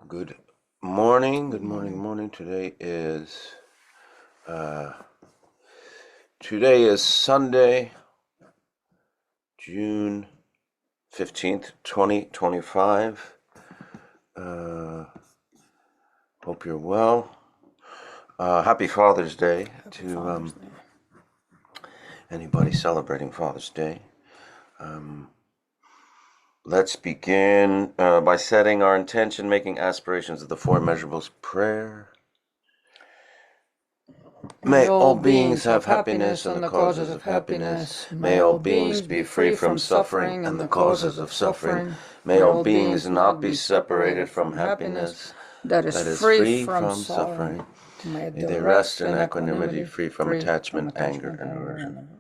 Good morning. Good morning. Good morning. Uh, today is Sunday, June 15th, 2025. Hope you're well. Happy Father's Day to anybody celebrating Father's Day. Let's begin by setting our intention, making aspirations of the four measurables prayer. May all beings have happiness and the causes of happiness. May all beings be free from suffering and the causes of suffering. May all beings not be separated from happiness that is free from suffering. May they rest in equanimity, free from attachment, anger, and aversion.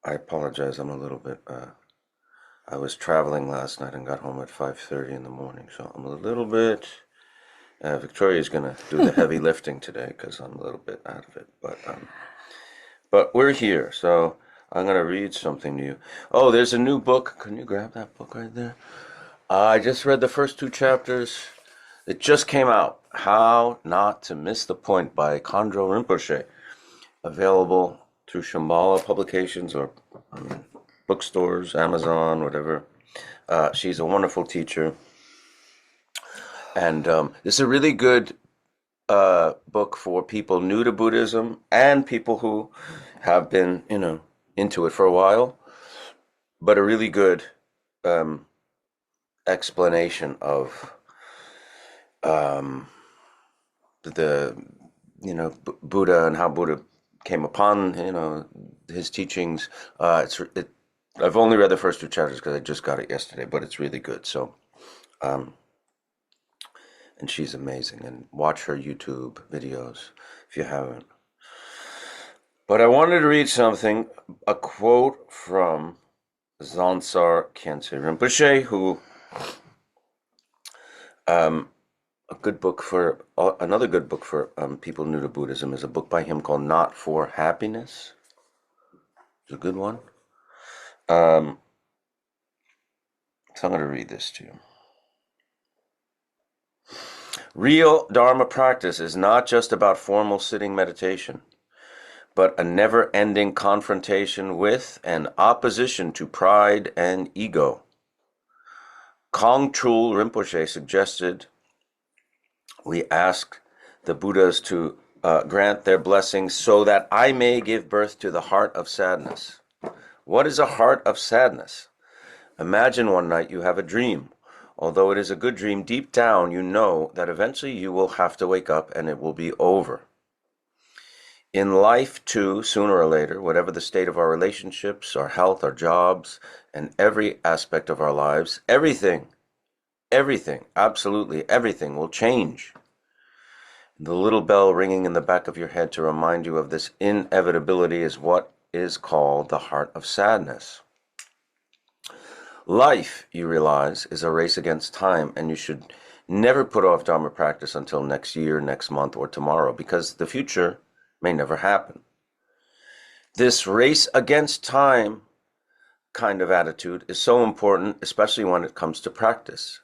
I apologize, I'm a little bit, I was traveling last night and got home at 5:30 in the morning, so I'm a little bit... Victoria's going to do the heavy lifting today because I'm a little bit out of it. But we're here, so I'm going to read something to you. Oh, there's a new book. Can you grab that book right there? I just read the first two chapters. It just came out. How Not to Miss the Point by Garchen Rinpoche. Available through Shambhala Publications or bookstores, Amazon, whatever. She's a wonderful teacher. And this is a really good book for people new to Buddhism and people who have been, into it for a while. But a really good explanation of the, Buddha and how Buddha came upon, his teachings. I've only read the first two chapters because I just got it yesterday, but it's really good. So. And she's amazing, and watch her YouTube videos if you haven't. But I wanted to read something, a quote from Zansar Khyentse Rinpoche, who, another good book for people new to Buddhism is a book by him called Not for Happiness. It's a good one. So I'm going to read this to you. Real Dharma practice is not just about formal sitting meditation, but a never-ending confrontation with and opposition to pride and ego. Kongtrul Rinpoche suggested we ask the Buddhas to grant their blessings so that I may give birth to the heart of sadness. What is a heart of sadness? Imagine one night you have a dream. Although it is a good dream, deep down you know that eventually you will have to wake up and it will be over. In life, too, sooner or later, whatever the state of our relationships, our health, our jobs, and every aspect of our lives, everything, absolutely everything will change. The little bell ringing in the back of your head to remind you of this inevitability is what is called the heart of sadness. Life, you realize, is a race against time, and you should never put off Dharma practice until next year, next month, or tomorrow, because the future may never happen. This race against time kind of attitude is so important, especially when it comes to practice.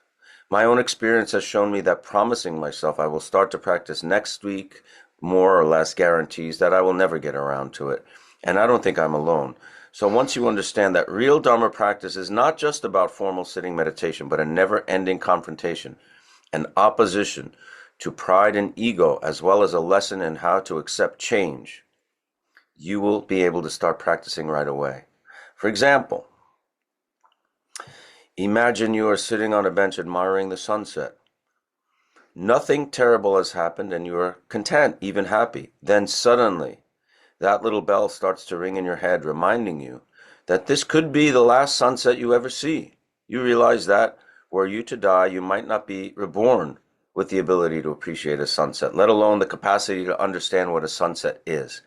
My own experience has shown me that promising myself I will start to practice next week more or less guarantees that I will never get around to it, and I don't think I'm alone. So once you understand that real Dharma practice is not just about formal sitting meditation, but a never-ending confrontation, an opposition to pride and ego, as well as a lesson in how to accept change, you will be able to start practicing right away. For example, imagine you are sitting on a bench admiring the sunset. Nothing terrible has happened and you are content, even happy. Then suddenly, that little bell starts to ring in your head, reminding you that this could be the last sunset you ever see. You realize that, were you to die, you might not be reborn with the ability to appreciate a sunset, let alone the capacity to understand what a sunset is.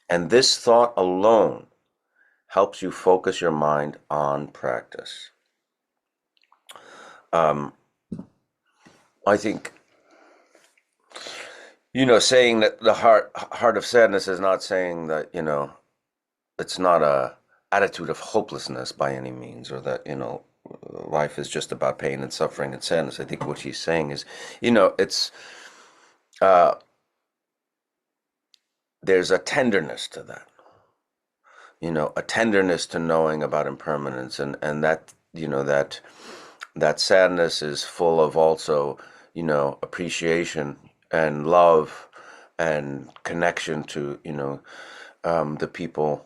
And this thought alone helps you focus your mind on practice. I think, saying that the heart of sadness is not saying that, it's not a attitude of hopelessness by any means, or that, life is just about pain and suffering and sadness. I think what she's saying is, it's there's a tenderness to that. A tenderness to knowing about impermanence, and that that sadness is full of also appreciation and love and connection to the people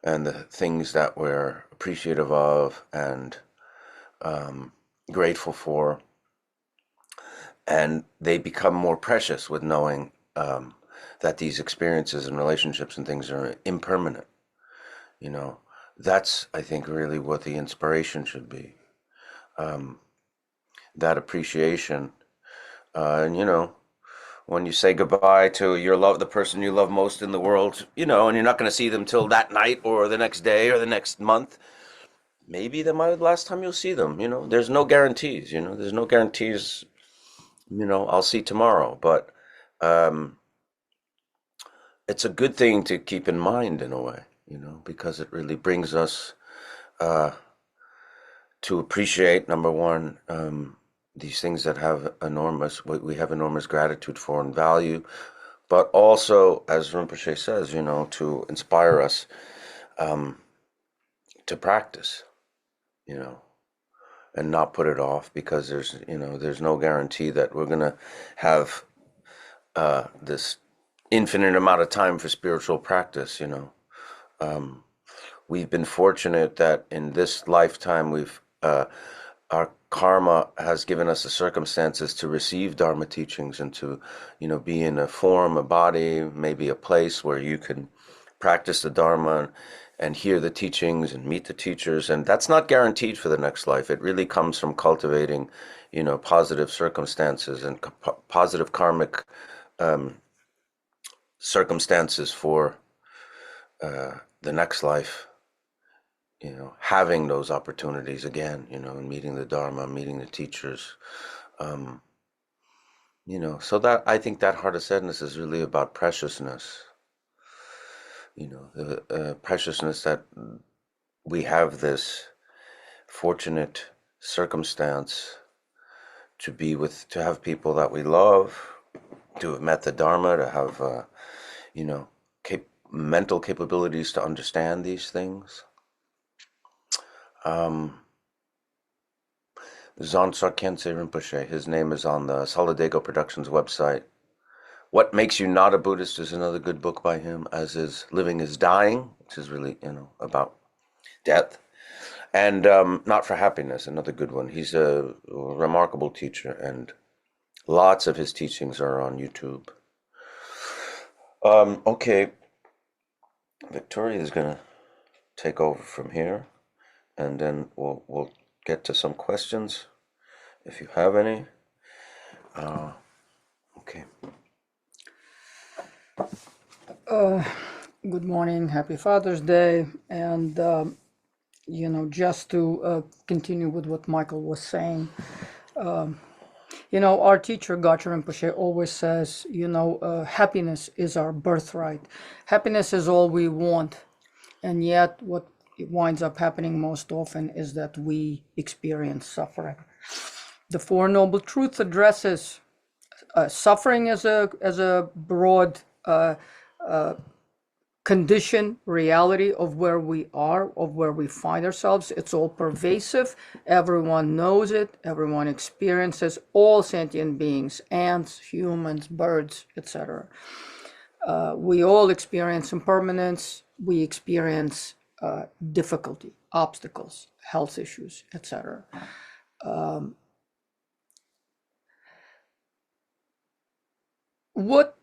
and the things that we're appreciative of and grateful for, and they become more precious with knowing that these experiences and relationships and things are impermanent. That's, I think, really what the inspiration should be. That appreciation. And, when you say goodbye to the person you love most in the world, and you're not going to see them till that night or the next day or the next month, maybe that might be the last time you'll see them. There's no guarantees, there's no guarantees, I'll see tomorrow. But it's a good thing to keep in mind in a way. Because it really brings us to appreciate, number one, these things that we have enormous gratitude for and value, but also, as Rinpoche says, to inspire us to practice, and not put it off, because there's no guarantee that we're going to have this infinite amount of time for spiritual practice, We've been fortunate that in this lifetime our karma has given us the circumstances to receive Dharma teachings and to, be in a form, a body, maybe a place where you can practice the Dharma and hear the teachings and meet the teachers. And that's not guaranteed for the next life. It really comes from cultivating, positive circumstances and positive karmic circumstances for the next life, having those opportunities again, and meeting the Dharma, meeting the teachers, so that I think that heart of sadness is really about preciousness, the preciousness that we have this fortunate circumstance to have people that we love, to have met the Dharma, to have, mental capabilities to understand these things. Zonsa Khyentse Rinpoche, his name is on the Solidago Productions website. What Makes You Not a Buddhist is another good book by him, as is Living is Dying, which is really, about death. And Not for Happiness, another good one. He's a remarkable teacher, and lots of his teachings are on YouTube. Okay. Victoria is going to take over from here, and then we'll get to some questions if you have any. Okay. Good morning, happy Father's Day, and just to continue with what Michael was saying, our teacher Garchen Rinpoche always says, happiness is our birthright. Happiness is all we want, and yet what winds up happening most often is that we experience suffering. The Four Noble Truths addresses suffering as a broad condition, reality of where we are, of where we find ourselves. It's all pervasive. Everyone knows it. Everyone experiences, all sentient beings, ants, humans, birds, etc. We all experience impermanence. We experience difficulty, obstacles, health issues, etc. What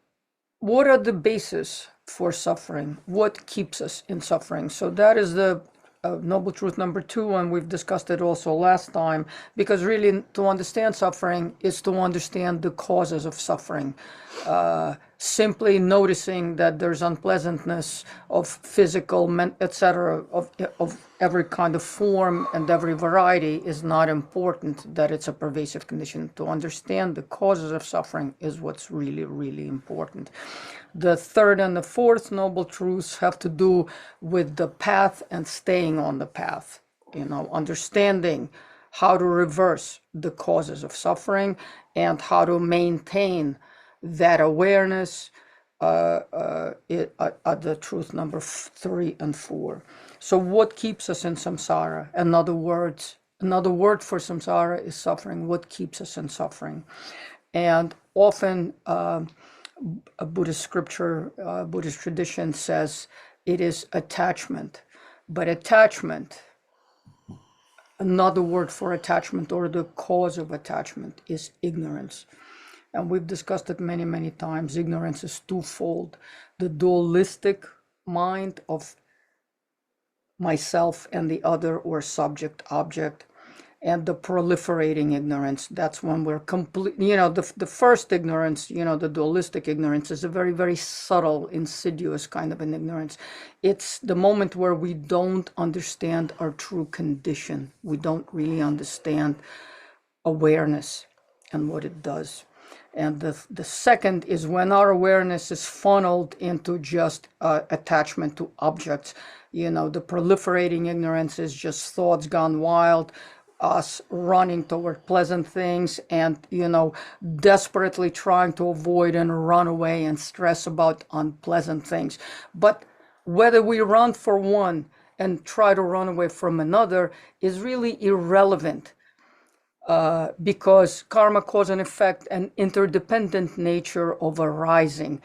are the bases for suffering? What keeps us in suffering? So that is the Noble Truth number 2, and we've discussed it also last time, because really to understand suffering is to understand the causes of suffering. Simply noticing that there's unpleasantness of physical, etc., of every kind of form and every variety is not important, that it's a pervasive condition. To understand the causes of suffering is what's really, really important. The third and the fourth Noble Truths have to do with the path and staying on the path, understanding how to reverse the causes of suffering and how to maintain that awareness at the truth number 3 and 4. So what keeps us in samsara? Another word for samsara is suffering. What keeps us in suffering? And often a Buddhist scripture, Buddhist tradition says it is attachment. But attachment, another word for attachment or the cause of attachment is ignorance. And we've discussed it many, many times. Ignorance is twofold. The dualistic mind of myself and the other, or subject object, and the proliferating ignorance. That's when we're complete, the first ignorance, the dualistic ignorance, is a very, very subtle, insidious kind of an ignorance. It's the moment where we don't understand our true condition. We don't really understand awareness and what it does. And the second is when our awareness is funneled into just attachment to objects. The proliferating ignorance is just thoughts gone wild, us running toward pleasant things and, desperately trying to avoid and run away and stress about unpleasant things. But whether we run for one and try to run away from another is really irrelevant. Because karma, cause and effect, and interdependent nature of arising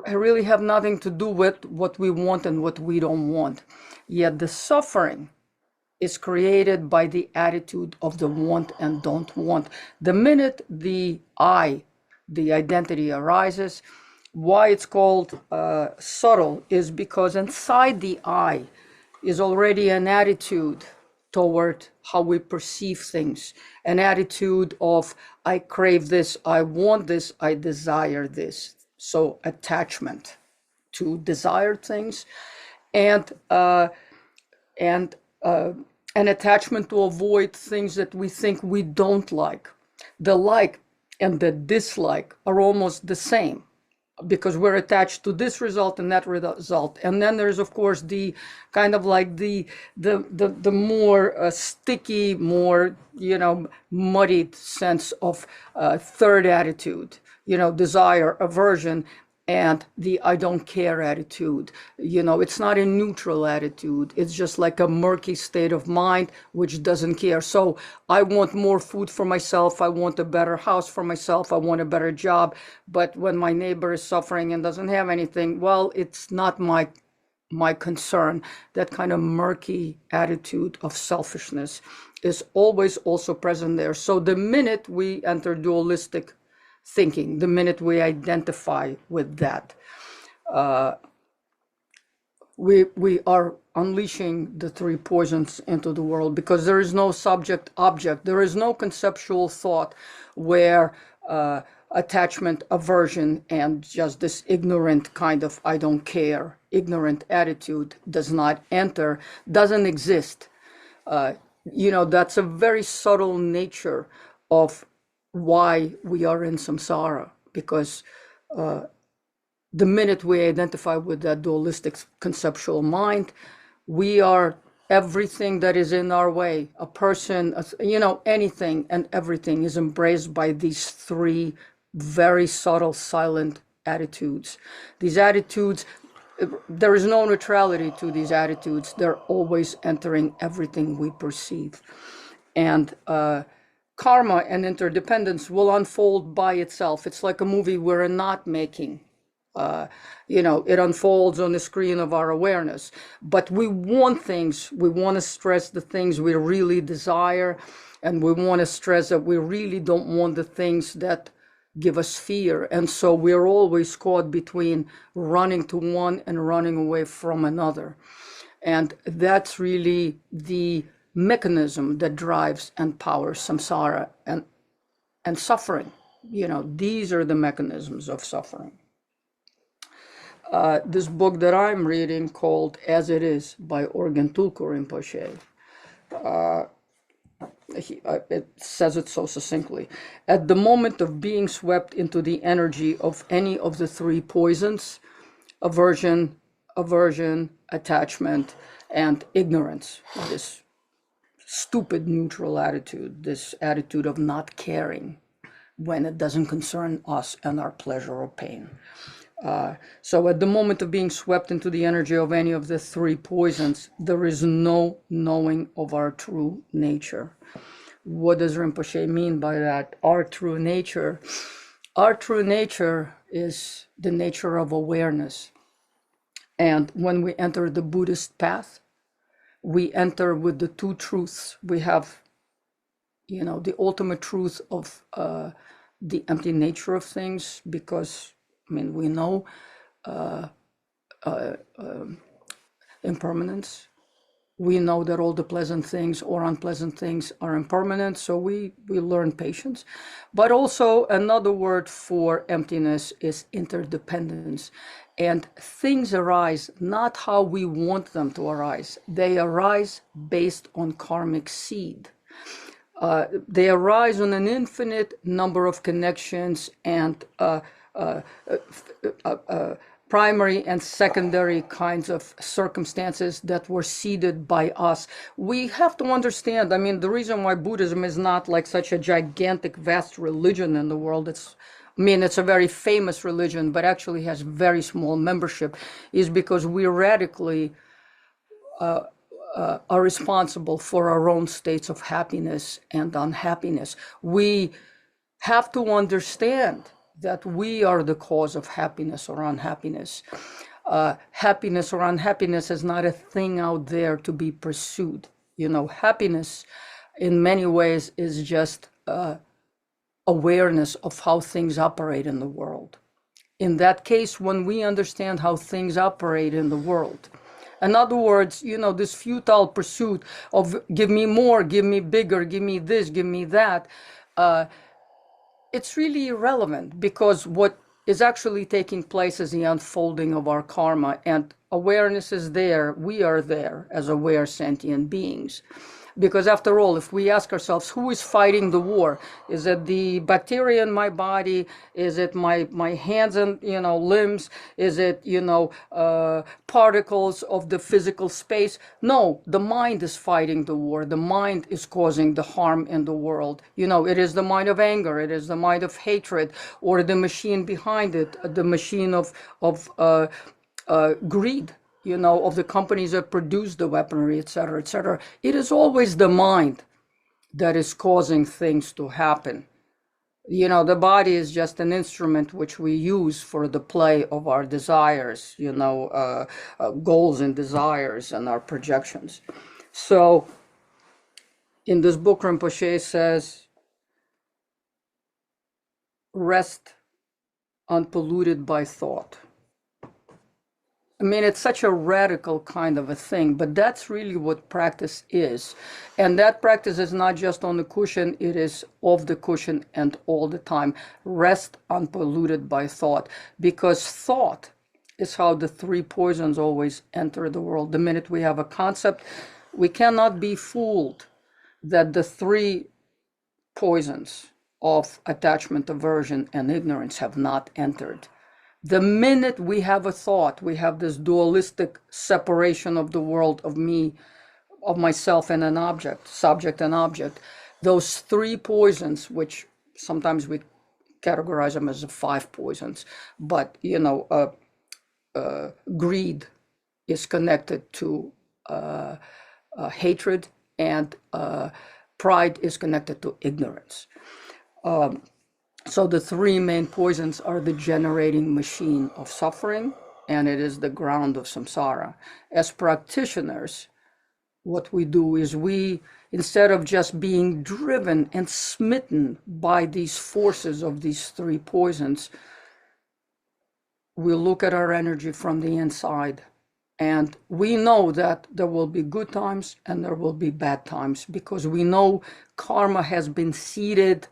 really have nothing to do with what we want and what we don't want. Yet the suffering is created by the attitude of the want and don't want. The minute the I, the identity arises, why it's called subtle is because inside the I is already an attitude toward how we perceive things, an attitude of I crave this, I want this, I desire this. So attachment to desired things, and an attachment to avoid things that we think we don't like. The like and the dislike are almost the same, because we're attached to this result and that result. And then there's, of course, the kind of like the more sticky, more, muddied sense of third attitude, desire, aversion, and the I don't care attitude. It's not a neutral attitude. It's just like a murky state of mind which doesn't care. So I want more food for myself. I want a better house for myself. I want a better job. But when my neighbor is suffering and doesn't have anything, well, it's not my concern. That kind of murky attitude of selfishness is always also present there. So the minute we enter dualistic thinking, the minute we identify with that, we are unleashing the three poisons into the world, because there is no subject object, there is no conceptual thought where attachment, aversion, and just this ignorant kind of I don't care, ignorant attitude does not enter, doesn't exist. That's a very subtle nature of why we are in samsara, because the minute we identify with that dualistic conceptual mind, we are everything that is in our way. A person, anything and everything is embraced by these three very subtle, silent attitudes. These attitudes, there is no neutrality to these attitudes. They're always entering everything we perceive. And karma and interdependence will unfold by itself. It's like a movie we're not making. It unfolds on the screen of our awareness. But we want things, we want to stress the things we really desire, and we want to stress that we really don't want the things that give us fear. And so we're always caught between running to one and running away from another. And that's really the mechanism that drives and powers samsara and suffering. These are the mechanisms of suffering. This book that I'm reading, called As It Is by Tulku Rinpoche, it says it so succinctly. At the moment of being swept into the energy of any of the three poisons, aversion, attachment, and ignorance, this stupid neutral attitude, this attitude of not caring when it doesn't concern us and our pleasure or pain. So at the moment of being swept into the energy of any of the three poisons, there is no knowing of our true nature. What does Rinpoche mean by that? Our true nature. Our true nature is the nature of awareness. And when we enter the Buddhist path, we enter with the two truths. We have, the ultimate truth of the empty nature of things, because, we know impermanence. We know that all the pleasant things or unpleasant things are impermanent, so we learn patience. But also another word for emptiness is interdependence. And things arise not how we want them to arise. They arise based on karmic seed. They arise on an infinite number of connections and primary and secondary kinds of circumstances that were seeded by us. We have to understand, the reason why Buddhism is not like such a gigantic, vast religion in the world, it's a very famous religion, but actually has very small membership, is because we radically are responsible for our own states of happiness and unhappiness. We have to understand that we are the cause of happiness or unhappiness. Happiness or unhappiness is not a thing out there to be pursued. Happiness in many ways is just awareness of how things operate in the world. In that case, when we understand how things operate in the world, in other words, this futile pursuit of give me more, give me bigger, give me this, give me that, it's really irrelevant, because what is actually taking place is the unfolding of our karma, and awareness is there. We are there as aware sentient beings. Because after all, if we ask ourselves, who is fighting the war? Is it the bacteria in my body? Is it my hands and limbs? Is it particles of the physical space? No, the mind is fighting the war. The mind is causing the harm in the world. It is the mind of anger. It is the mind of hatred, or the machine behind it, the machine of greed. Of the companies that produce the weaponry, etc., etc. It is always the mind that is causing things to happen. The body is just an instrument which we use for the play of our desires, goals and desires and our projections. So, in this book, Rinpoche says, rest unpolluted by thought. It's such a radical kind of a thing, but that's really what practice is. And that practice is not just on the cushion, it is off the cushion and all the time. Rest unpolluted by thought, because thought is how the three poisons always enter the world. The minute we have a concept, we cannot be fooled that the three poisons of attachment, aversion, and ignorance have not entered. The minute we have a thought, we have this dualistic separation of the world, of me, of myself and an object, subject and object. Those three poisons, which sometimes we categorize them as the five poisons, but greed is connected to hatred, and pride is connected to ignorance. So the three main poisons are the generating machine of suffering, and it is the ground of samsara. As practitioners, what we do is we, instead of just being driven and smitten by these forces of these three poisons, we look at our energy from the inside. And we know that there will be good times and there will be bad times, because we know karma has been seeded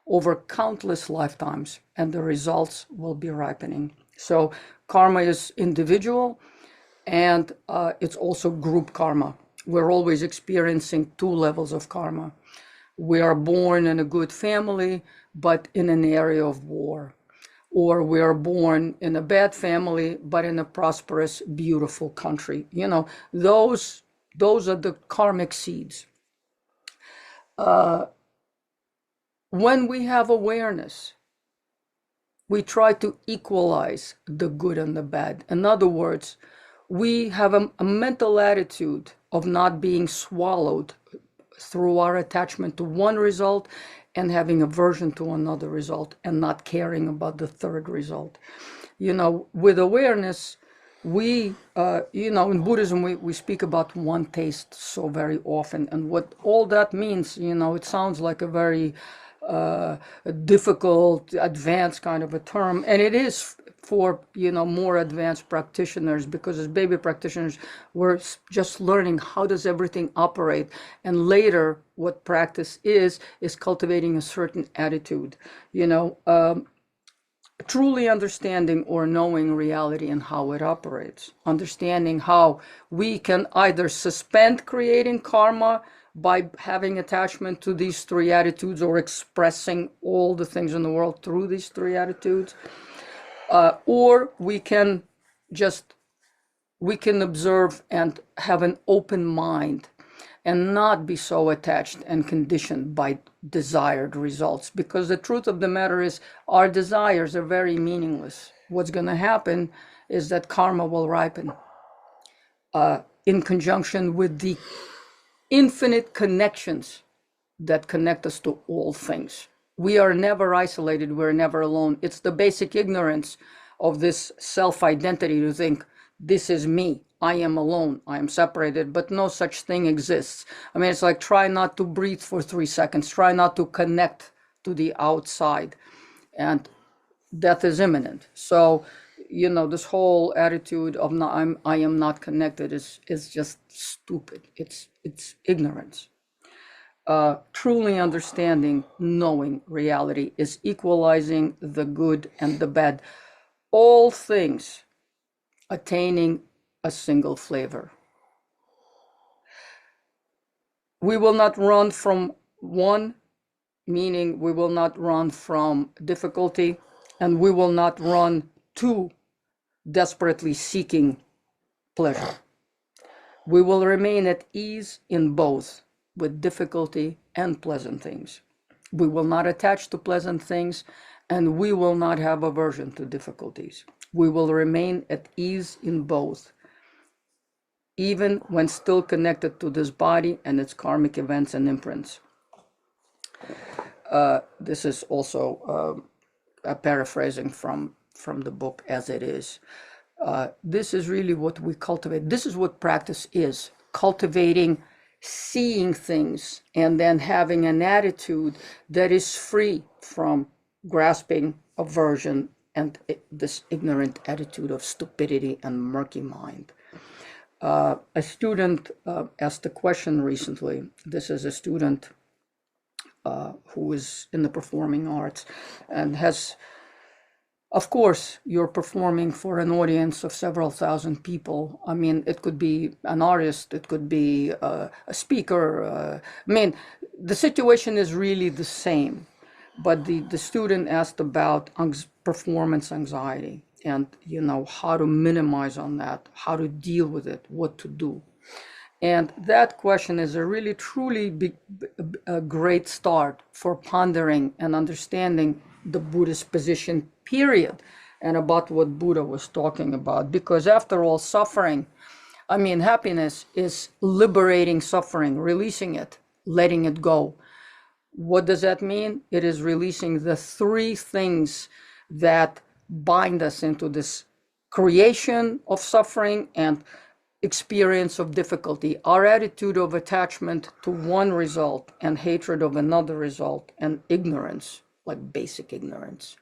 over countless lifetimes, and the results will be ripening. So karma is individual, and it's also group karma. We're always experiencing two levels of karma. We are born in a good family, but in an area of war. Or we are born in a bad family, but in a prosperous, beautiful country. Those are the karmic seeds. When we have awareness, we try to equalize the good and the bad. In other words, we have a mental attitude of not being swallowed through our attachment to one result and having aversion to another result and not caring about the third result. With awareness, in Buddhism, we speak about one taste so very often. And what all that means, it sounds like a very difficult, advanced kind of a term. And it is for, more advanced practitioners, because as baby practitioners, we're just learning how does everything operate. And later, what practice is cultivating a certain attitude, truly understanding or knowing reality and how it operates, understanding how we can either suspend creating karma by having attachment to these three attitudes or expressing all the things in the world through these three attitudes, or we can observe and have an open mind and not be so attached and conditioned by desired results. Because the truth of the matter is, our desires are very meaningless. What's going to happen is that karma will ripen in conjunction with the infinite connections that connect us to all things. We are never isolated. We're never alone. It's the basic ignorance of this self-identity to think, this is me. I am alone. I am separated, but no such thing exists. I mean, it's like try not to breathe for 3 seconds. Try not to connect to the outside, and death is imminent. So, this whole attitude of I am not connected is just stupid. It's ignorance. Truly understanding, knowing reality is equalizing the good and the bad. All things attaining a single flavor. We will not run from one, meaning we will not run from difficulty, and we will not run to desperately seeking pleasure. We will remain at ease in both, with difficulty and pleasant things. We will not attach to pleasant things, and we will not have aversion to difficulties. We will remain at ease in both, even when still connected to this body and its karmic events and imprints. This is also a paraphrasing from the book As It Is. This is really what we cultivate. This is what practice is, cultivating seeing things and then having an attitude that is free from grasping, aversion, and this ignorant attitude of stupidity and murky mind. A student asked a question recently. This is a student who is in the performing arts and has, of course, you're performing for an audience of several thousand people. I mean, it could be an artist, it could be a speaker. I mean, the situation is really the same. But the student asked about performance anxiety and, how to minimize on that, how to deal with it, what to do. And that question is a really, truly a great start for pondering and understanding the Buddhist position, period, and about what Buddha was talking about. Because after all, happiness is liberating suffering, releasing it, letting it go. What does that mean? It is releasing the three things that bind us into this creation of suffering and experience of difficulty. Our attitude of attachment to one result and hatred of another result, and ignorance, like basic ignorance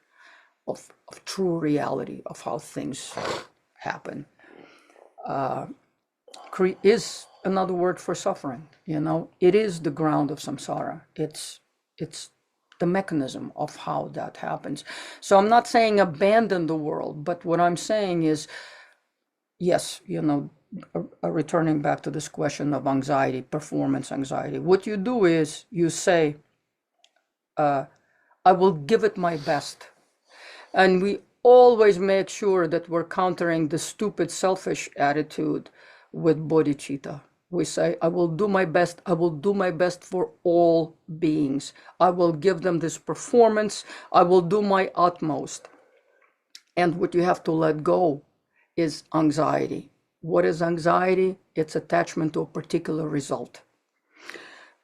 of true reality of how things happen, is another word for suffering. It is the ground of samsara. It's the mechanism of how that happens. So I'm not saying abandon the world, but what I'm saying is, yes, returning back to this question of anxiety, performance anxiety, what you do is you say, I will give it my best. And we always make sure that we're countering the stupid, selfish attitude with bodhicitta, We say, I will do my best. I will do my best for all beings. I will give them this performance. I will do my utmost. And what you have to let go is anxiety. What is anxiety? It's attachment to a particular result.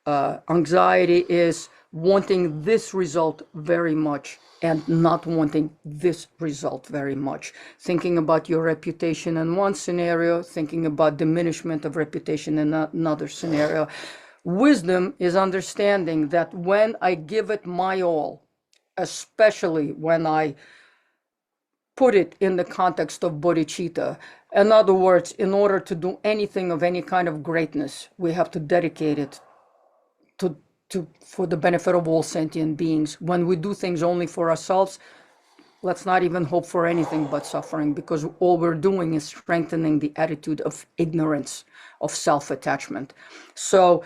Anxiety is wanting this result very much and not wanting this result very much. Thinking about your reputation in one scenario, thinking about diminishment of reputation in another scenario. Wisdom is understanding that when I give it my all, especially when I put it in the context of bodhicitta. In other words, in order to do anything of any kind of greatness, we have to dedicate it for the benefit of all sentient beings. When we do things only for ourselves, let's not even hope for anything but suffering, because all we're doing is strengthening the attitude of ignorance, of self-attachment. So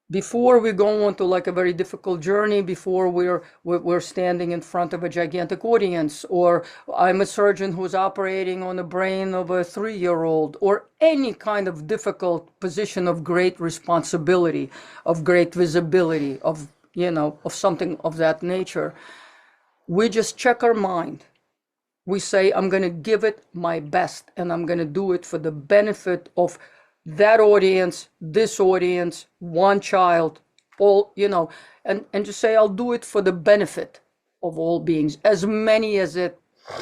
before we go on to like a very difficult journey, before we're standing in front of a gigantic audience, or I'm a surgeon who's operating on the brain of a 3-year-old, or any kind of difficult position of great responsibility, of great visibility, of something of that nature, we just check our mind. We say, I'm going to give it my best, and I'm going to do it for the benefit of that audience, this audience, one child, all, and just say, I'll do it for the benefit of all beings, as many as it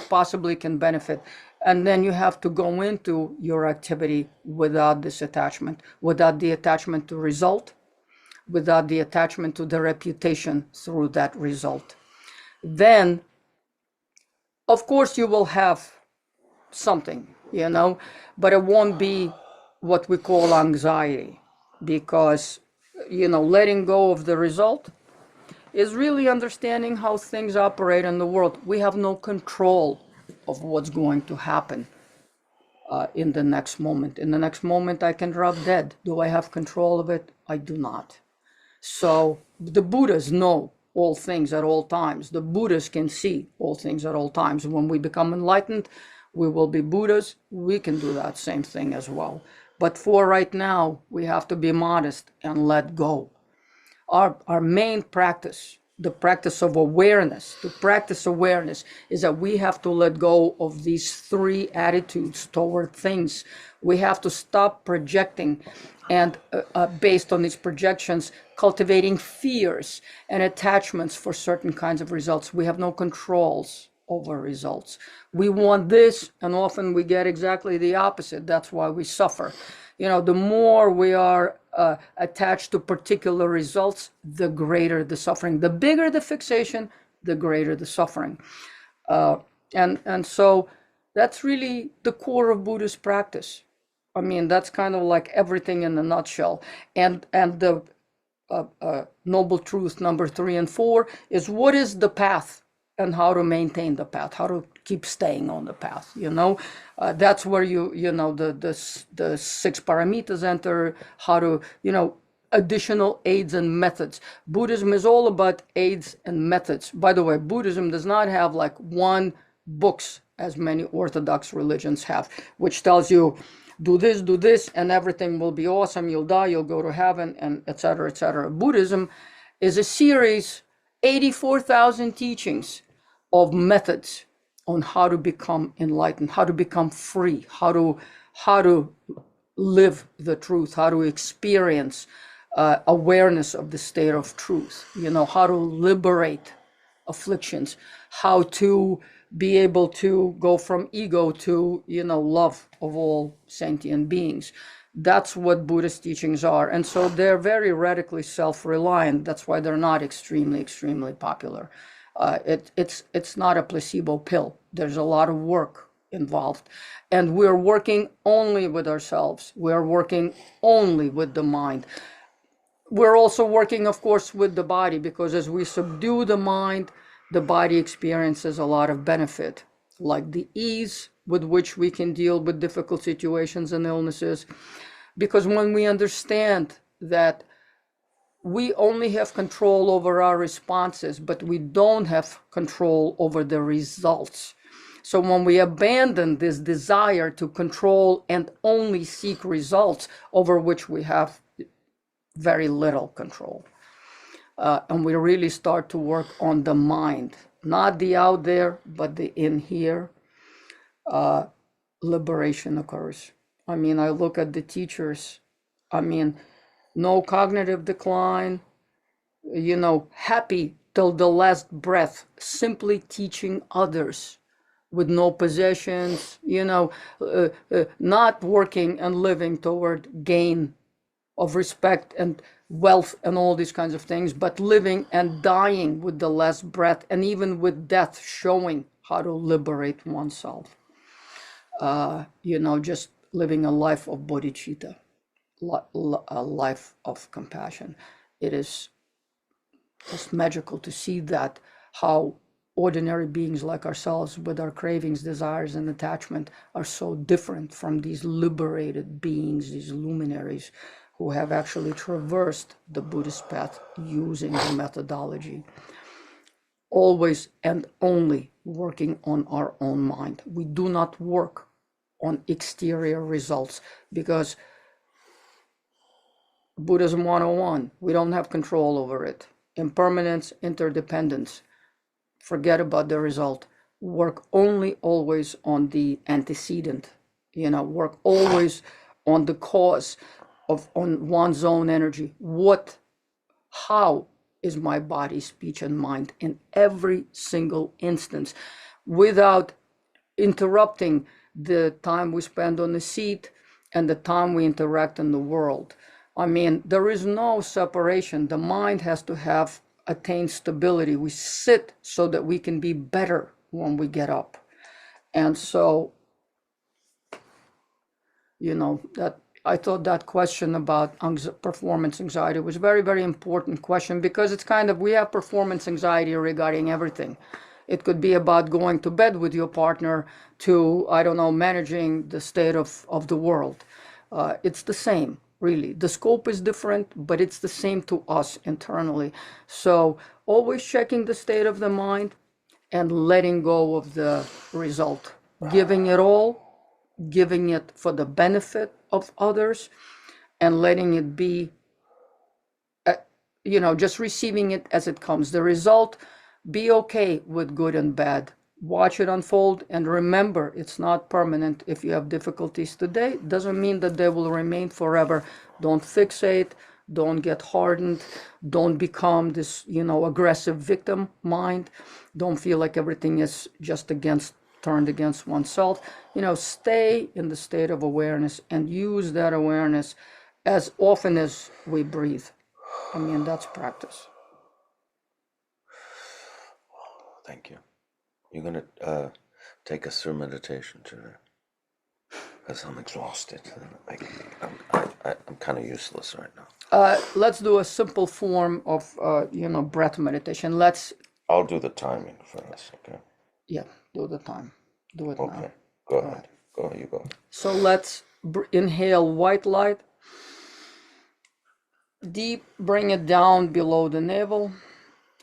possibly can benefit. And then you have to go into your activity without this attachment, without the attachment to result, without the attachment to the reputation through that result. Then, of course, you will have something, but it won't be what we call anxiety, because letting go of the result is really understanding how things operate in the world. We have no control of what's going to happen in the next moment. In the next moment, I can drop dead. Do I have control of it? I do not. So the Buddhas know all things at all times. The Buddhas can see all things at all times. When we become enlightened, we will be Buddhas. We can do that same thing as well. But for right now, we have to be modest and let go. Our main practice, the practice of awareness, to practice awareness, is that we have to let go of these 3 attitudes toward things. We have to stop projecting and based on these projections, cultivating fears and attachments for certain kinds of results. We have no controls over results. We want this, and often we get exactly the opposite. That's why we suffer. The more we are attached to particular results, the greater the suffering. The bigger the fixation, the greater the suffering. And so that's really the core of Buddhist practice. I mean, that's kind of like everything in a nutshell. And the noble truth number 3 and 4 is, what is the path and how to maintain the path, how to keep staying on the path. That's where the 6 paramitas enter, how to, additional aids and methods. Buddhism is all about aids and methods. By the way, Buddhism does not have like one books as many Orthodox religions have, which tells you, do this, and everything will be awesome. You'll die, you'll go to heaven, and etc., etc. Buddhism is a series, 84,000 teachings of methods on how to become enlightened, how to become free, how to live the truth, how to experience awareness of the state of truth, how to liberate afflictions, how to be able to go from ego to, love of all sentient beings. That's what Buddhist teachings are. And so they're very radically self-reliant. That's why they're not extremely, extremely popular. It's not a placebo pill. There's a lot of work involved. And we're working only with ourselves. We're working only with the mind. We're also working, of course, with the body, because as we subdue the mind, the body experiences a lot of benefit, like the ease with which we can deal with difficult situations and illnesses. Because when we understand that we only have control over our responses, but we don't have control over the results. So when we abandon this desire to control and only seek results over which we have very little control, and we really start to work on the mind, not the out there, but the in here, liberation occurs. I mean, I look at the teachers, I mean, no cognitive decline, happy till the last breath, simply teaching others with no possessions, not working and living toward gain of respect and wealth and all these kinds of things, but living and dying with the last breath, and even with death, showing how to liberate oneself. Just living a life of bodhicitta, a life of compassion. It is just magical to see that, how ordinary beings like ourselves with our cravings, desires, and attachment are so different from these liberated beings, these luminaries who have actually traversed the Buddhist path using the methodology, always and only working on our own mind. We do not work on exterior results, because Buddhism 101, we don't have control over it. Impermanence, interdependence. Forget about the result. Work only always on the antecedent. Work always on the cause on one's own energy. How is my body, speech, and mind in every single instance, without interrupting the time we spend on the seat and the time we interact in the world. I mean, there is no separation. The mind has to have attained stability. We sit so that we can be better when we get up. And so, that I thought that question about performance anxiety was a very, very important question, because it's kind of, we have performance anxiety regarding everything. It could be about going to bed with your partner to, I don't know, managing the state of the world. It's the same, really. The scope is different, but it's the same to us internally. So always checking the state of the mind and letting go of the result. Giving it all, giving it for the benefit of others, and letting it be, just receiving it as it comes. The result, be okay with good and bad. Watch it unfold, and remember, it's not permanent. If you have difficulties today, doesn't mean that they will remain forever. Don't fixate, don't get hardened, don't become this, aggressive victim mind. Don't feel like everything is just turned against oneself. Stay in the state of awareness and use that awareness as often as we breathe. I mean, that's practice. Thank you. You're going to take us through meditation today, because I'm exhausted. I'm kind of useless right now. Let's do a simple form of, breath meditation. I'll do the timing for us, okay? Yeah, do the time. Do it Okay, now. go ahead. Go ahead, you go. So let's inhale white light. Deep, bring it down below the navel.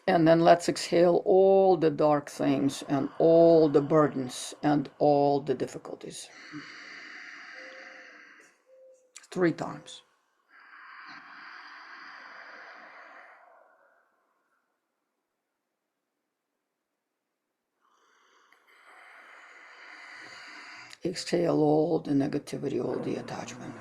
And then let's exhale all the dark things and all the burdens and all the difficulties. 3 times. Exhale all the negativity, all the attachment.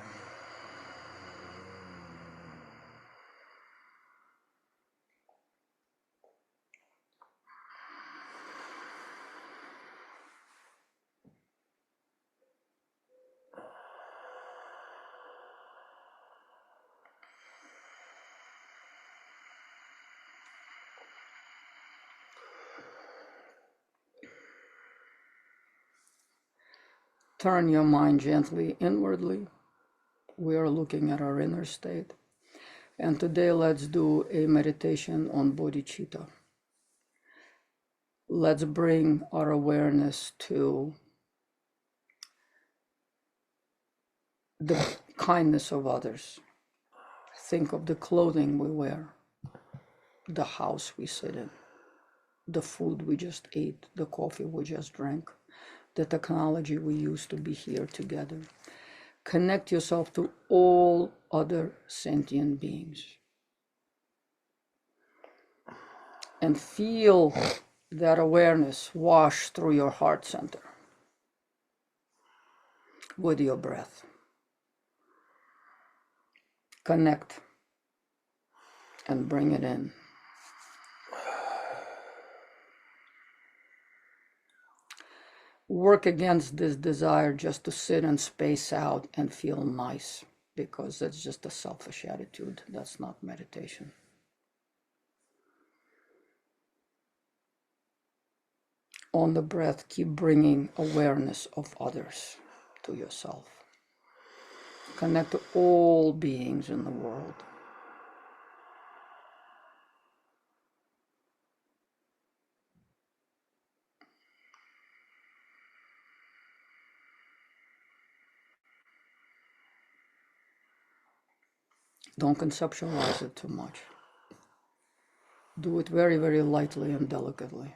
Turn your mind gently inwardly. We are looking at our inner state. And today let's do a meditation on bodhicitta. Let's bring our awareness to the kindness of others. Think of the clothing we wear, the house we sit in, the food we just ate, the coffee we just drank. the technology we use to be here together. Connect yourself to all other sentient beings. And feel that awareness wash through your heart center with your breath. Connect and bring it in. Work against this desire just to sit and space out and feel nice, because that's just a selfish attitude. That's not meditation. On the breath, keep bringing awareness of others to yourself. Connect to all beings in the world. Don't conceptualize it too much. Do it very, very lightly and delicately.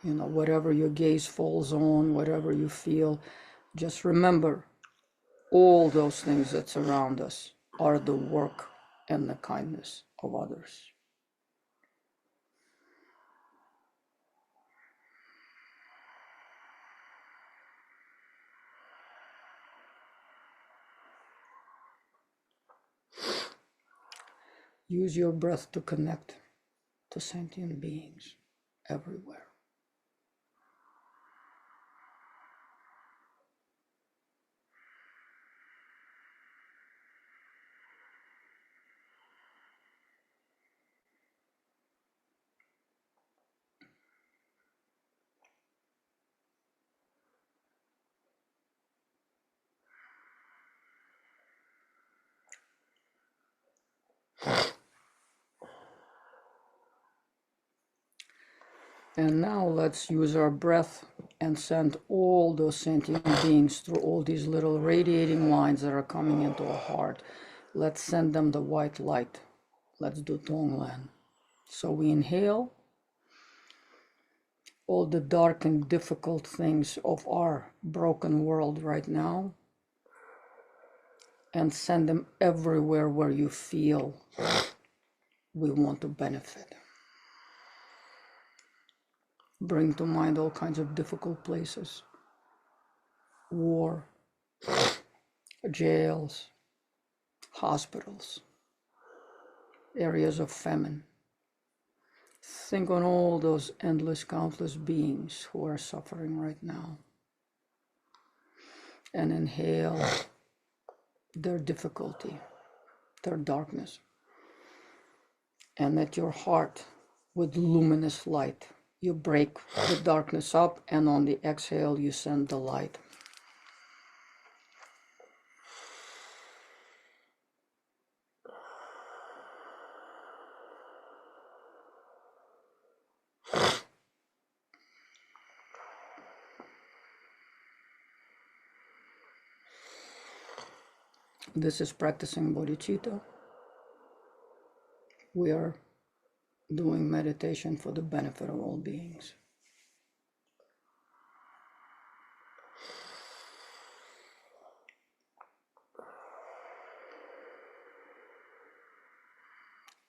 You know, whatever your gaze falls on, whatever you feel, just remember all those things that surround us are the work and the kindness of others. Use your breath to connect to sentient beings everywhere. And now let's use our breath and send all those sentient beings through all these little radiating lines that are coming into our heart. Let's send them the white light. Let's do Tonglen. So we inhale all the dark and difficult things of our broken world right now, and send them everywhere where you feel we want to benefit. Bring to mind all kinds of difficult places: war, jails, hospitals, areas of famine. Think on all those endless, countless beings who are suffering right now. And inhale their difficulty, their darkness. And at your heart, with luminous light, you break the darkness up, and on the exhale, you send the light. This is practicing bodhicitta. We are doing meditation for the benefit of all beings.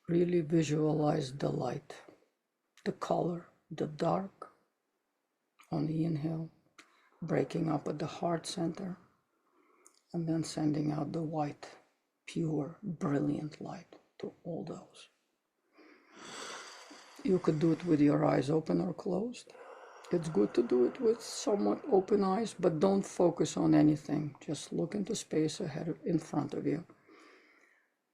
Really visualize the light, the color, the dark on the inhale, breaking up at the heart center, and then sending out the white, pure, brilliant light to all those. You could do it with your eyes open or closed. It's good to do it with somewhat open eyes, but don't focus on anything. Just look into space in front of you,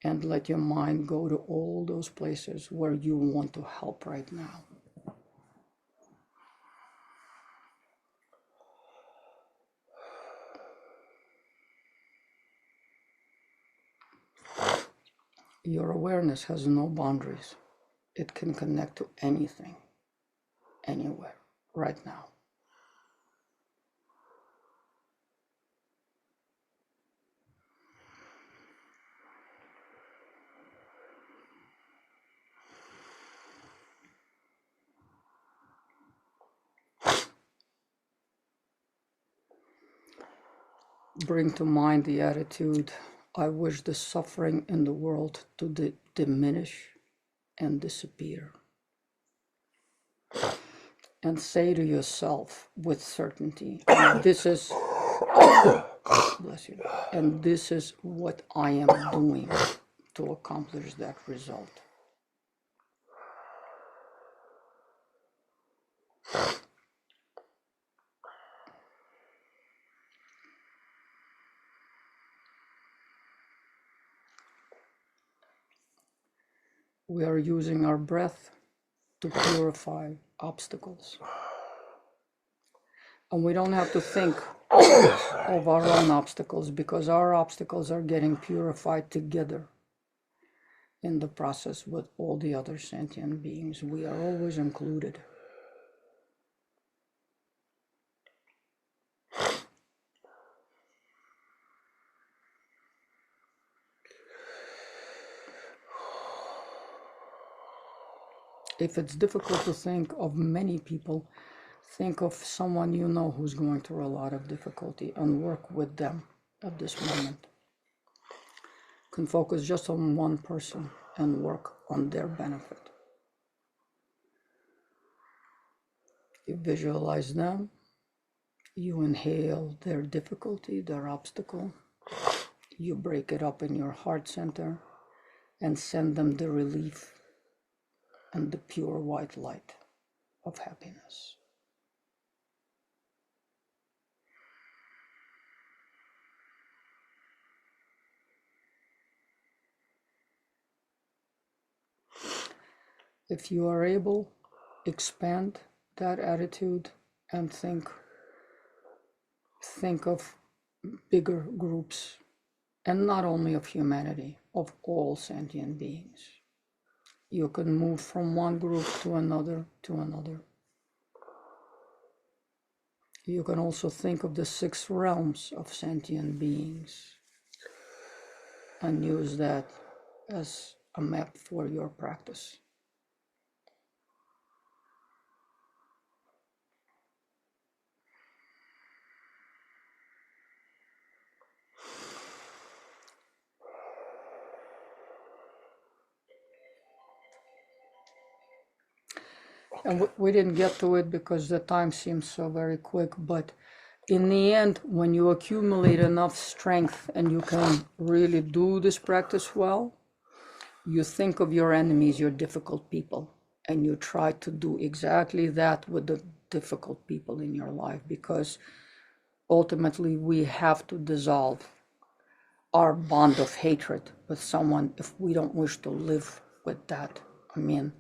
and let your mind go to all those places where you want to help right now. Your awareness has no boundaries. It can connect to anything, anywhere, right now. bring to mind the attitude, I wish the suffering in the world to diminish and disappear. And say to yourself with certainty, this is, bless you, and this is what I am doing to accomplish that result. We are using our breath to purify obstacles. And we don't have to think of our own obstacles, because our obstacles are getting purified together in the process with all the other sentient beings. We are always included. If it's difficult to think of many people, think of someone you know who's going through a lot of difficulty and work with them at this moment. You can focus just on one person and work on their benefit. You visualize them, you inhale their difficulty, their obstacle, you break it up in your heart center and send them the relief and the pure white light of happiness. If you are able, expand that attitude and think of bigger groups, and not only of humanity, of all sentient beings. You can move from one group to another to another. You can also think of the 6 realms of sentient beings and use that as a map for your practice. And we didn't get to it because the time seems so very quick, but in the end, when you accumulate enough strength and you can really do this practice well, you think of your enemies, your difficult people, and you try to do exactly that with the difficult people in your life, because ultimately we have to dissolve our bond of hatred with someone if we don't wish to live with that. I mean,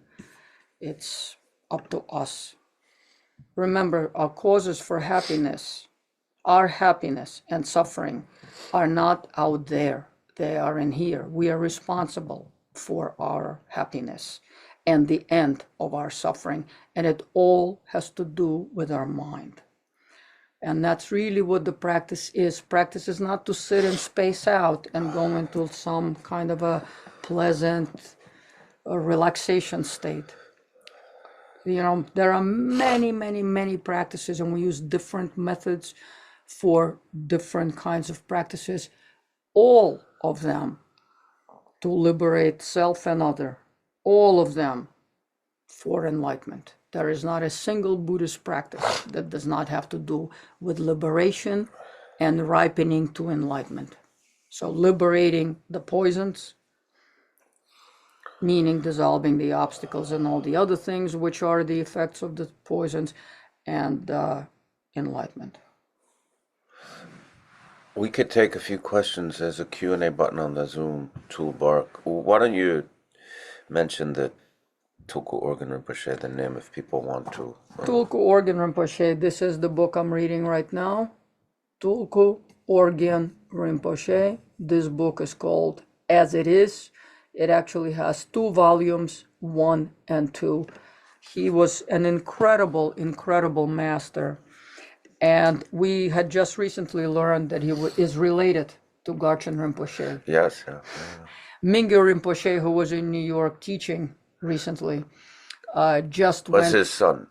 it's up to us. Remember, our causes for happiness, our happiness and suffering are not out there. They are in here. We are responsible for our happiness and the end of our suffering. And it all has to do with our mind. And that's really what the practice is. Practice is not to sit and space out and go into some kind of a pleasant relaxation state. You know, there are many practices, and we use different methods for different kinds of practices, all of them to liberate self and other, all of them for enlightenment. There is not a single Buddhist practice that does not have to do with liberation and ripening to enlightenment. So liberating the poisons, meaning dissolving the obstacles and all the other things which are the effects of the poisons, and enlightenment. We could take a few questions. There's a Q&A button on the Zoom toolbar. Why don't you mention the Tulku Organ Rinpoche, the name, if people want to. Tulku Organ Rinpoche, this is the book I'm reading right now. Tulku Organ Rinpoche. This book is called As It Is. It actually has 2 volumes, 1 and 2. He was an incredible master. And we had just recently learned that he is related to Garchen Rinpoche. Yes, yeah. Mingyur Rinpoche, who was in New York teaching recently, just What's went... his son?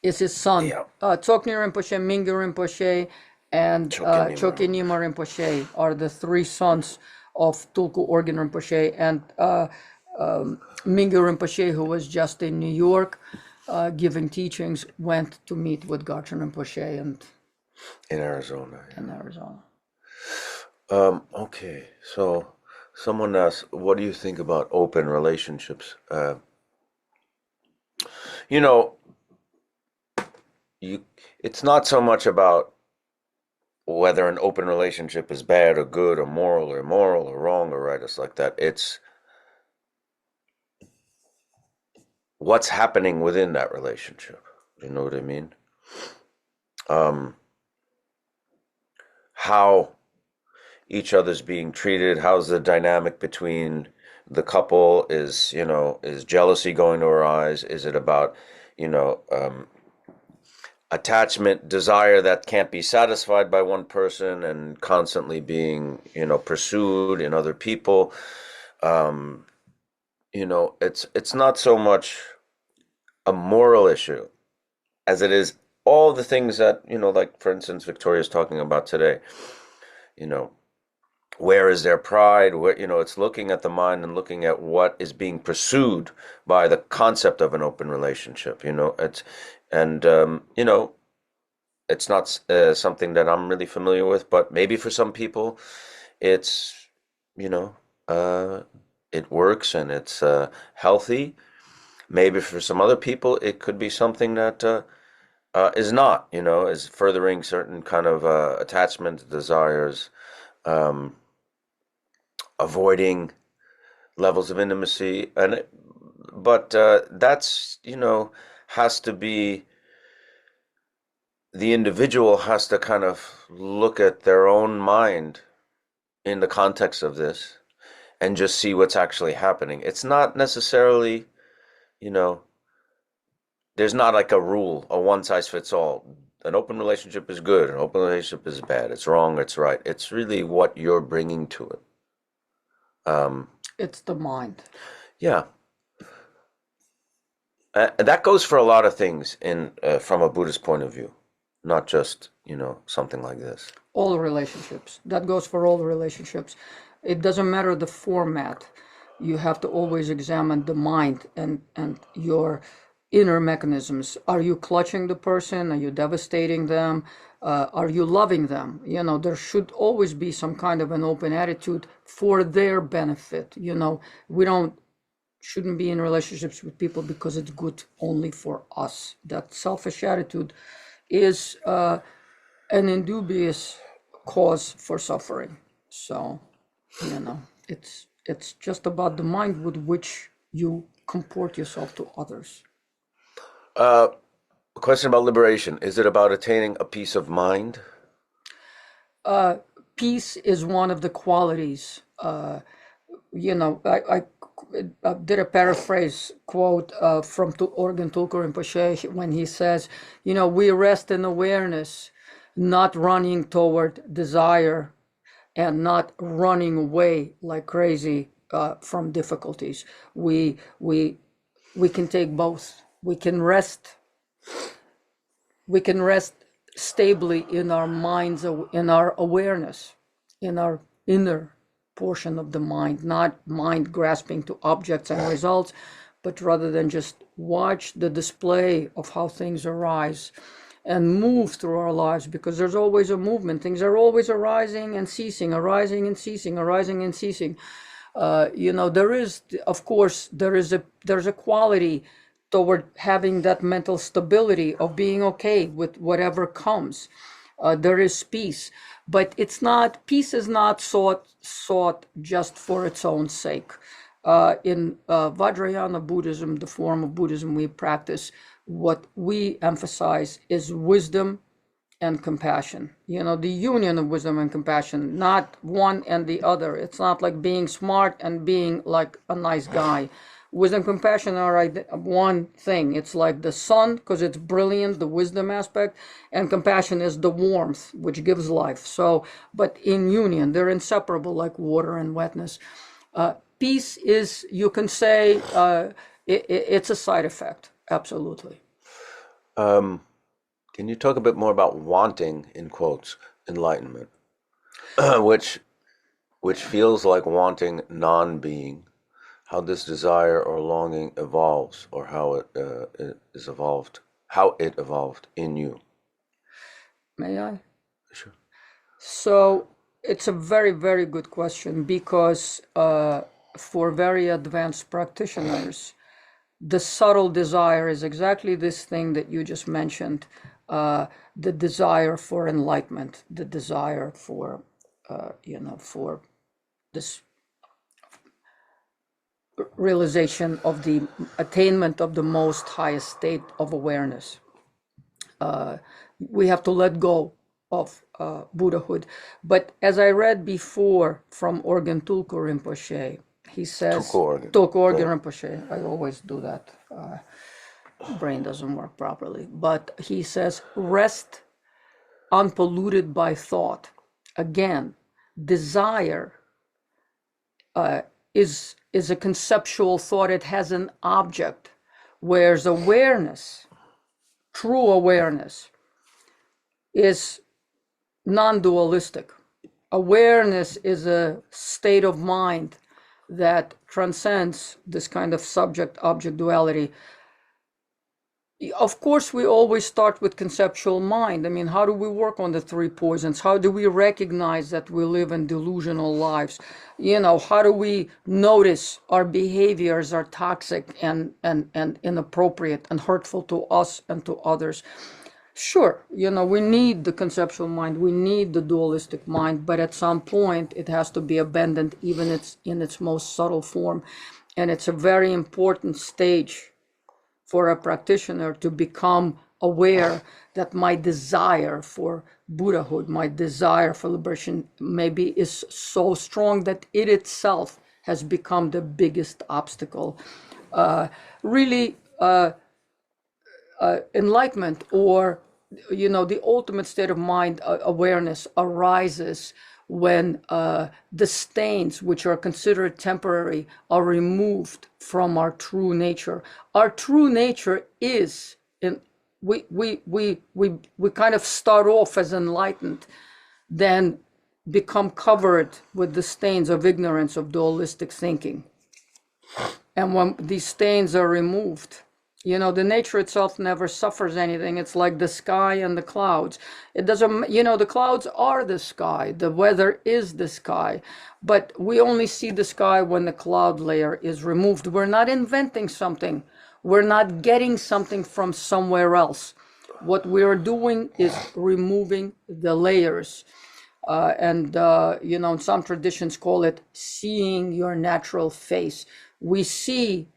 Is his son. Yeah. Tsoknyi Rinpoche, Mingyur Rinpoche, and Chokinima. Chokinima Rinpoche are the three sons of Tulku Organ Rinpoche, and Mingyur Rinpoche, who was just in New York giving teachings, went to meet with Garchen Rinpoche In Arizona. in Arizona. Okay, so someone asked, what do you think about open relationships? You know, it's not so much about whether an open relationship is bad or good or moral or immoral or wrong or right. It's like that. It's what's happening within that relationship. You know what I mean? How each other's being treated, how's the dynamic between the couple, is jealousy going to arise? Is it about, you know, attachment, desire that can't be satisfied by one person and constantly being, pursued in other people? It's not so much a moral issue as it is all the things that, like for instance, Victoria's talking about today. You know, where is their pride? Where, it's looking at the mind and looking at what is being pursued by the concept of an open relationship. It's not something that I'm really familiar with, but maybe for some people, it's, it works and it's healthy. Maybe for some other people, it could be something that is not, is furthering certain kind of attachment, desires, avoiding levels of intimacy, but that's, has to be, the individual has to kind of look at their own mind in the context of this and just see what's actually happening. It's not necessarily, there's not like a rule, a one size fits all. An open relationship is good, an open relationship is bad, it's wrong, it's right. It's really what you're bringing to it. It's the mind. Yeah. That goes for a lot of things from a Buddhist point of view, not just, something like this. All relationships. That goes for all relationships. It doesn't matter the format. You have to always examine the mind and your inner mechanisms. Are you clutching the person? Are you devastating them? Are you loving them? There should always be some kind of an open attitude for their benefit. We shouldn't be in relationships with people because it's good only for us. That selfish attitude is an indubious cause for suffering. So, it's just about the mind with which you comport yourself to others. A question about liberation. Is it about attaining a peace of mind? Peace is one of the qualities. I did a paraphrase quote from Organ Tulku Rinpoche when he says, we rest in awareness, not running toward desire and not running away like crazy from difficulties. We can take both. We can rest stably in our minds, in our awareness, in our inner portion of the mind, not mind grasping to objects and results, but rather than just watch the display of how things arise and move through our lives, because there's always a movement. Things are always arising and ceasing, arising and ceasing, arising and ceasing. There is, of course, there's a quality toward having that mental stability of being okay with whatever comes. There is peace, but peace is not sought just for its own sake. In Vajrayana Buddhism, the form of Buddhism we practice, what we emphasize is wisdom and compassion. The union of wisdom and compassion, not one and the other. It's not like being smart and being like a nice guy. Wisdom and compassion are one thing. It's like the sun, because it's brilliant, the wisdom aspect, and compassion is the warmth, which gives life. So, but in union, they're inseparable, like water and wetness. Peace is, you can say, it's a side effect. Absolutely. Can you talk a bit more about wanting, in quotes? enlightenment, which feels like wanting non-being, how this desire or longing evolves, or how it is evolved, how it evolved in you. May I? Sure. So it's a very, very good question because for very advanced practitioners, the subtle desire is exactly this thing that you just mentioned, the desire for enlightenment, the desire for, for this realization of the attainment of the most highest state of awareness. We have to let go of Buddhahood. But as I read before from Organ Tulku Rinpoche, he says, Tulku Organ Rinpoche, I always do that. Brain doesn't work properly. But he says, rest unpolluted by thought. Again, desire is a conceptual thought. It has an object, whereas awareness, true awareness, is non-dualistic. Awareness is a state of mind that transcends this kind of subject-object duality. Of course, we always start with conceptual mind. I mean, how do we work on the three poisons? How do we recognize that we live in delusional lives? How do we notice our behaviors are toxic and inappropriate and hurtful to us and to others? Sure, we need the conceptual mind, we need the dualistic mind, but at some point it has to be abandoned, even in its most subtle form. And it's a very important stage for a practitioner to become aware that my desire for Buddhahood, my desire for liberation, maybe is so strong that it itself has become the biggest obstacle. Really, enlightenment, or the ultimate state of mind awareness, arises when the stains which are considered temporary are removed from our true nature. Our true nature is we kind of start off as enlightened, then become covered with the stains of ignorance, of dualistic thinking. And when these stains are removed, the nature itself never suffers anything. It's like the sky and the clouds. It doesn't, the clouds are the sky. The weather is the sky. But we only see the sky when the cloud layer is removed. We're not inventing something. We're not getting something from somewhere else. What we are doing is removing the layers. And some traditions call it seeing your natural face. We see,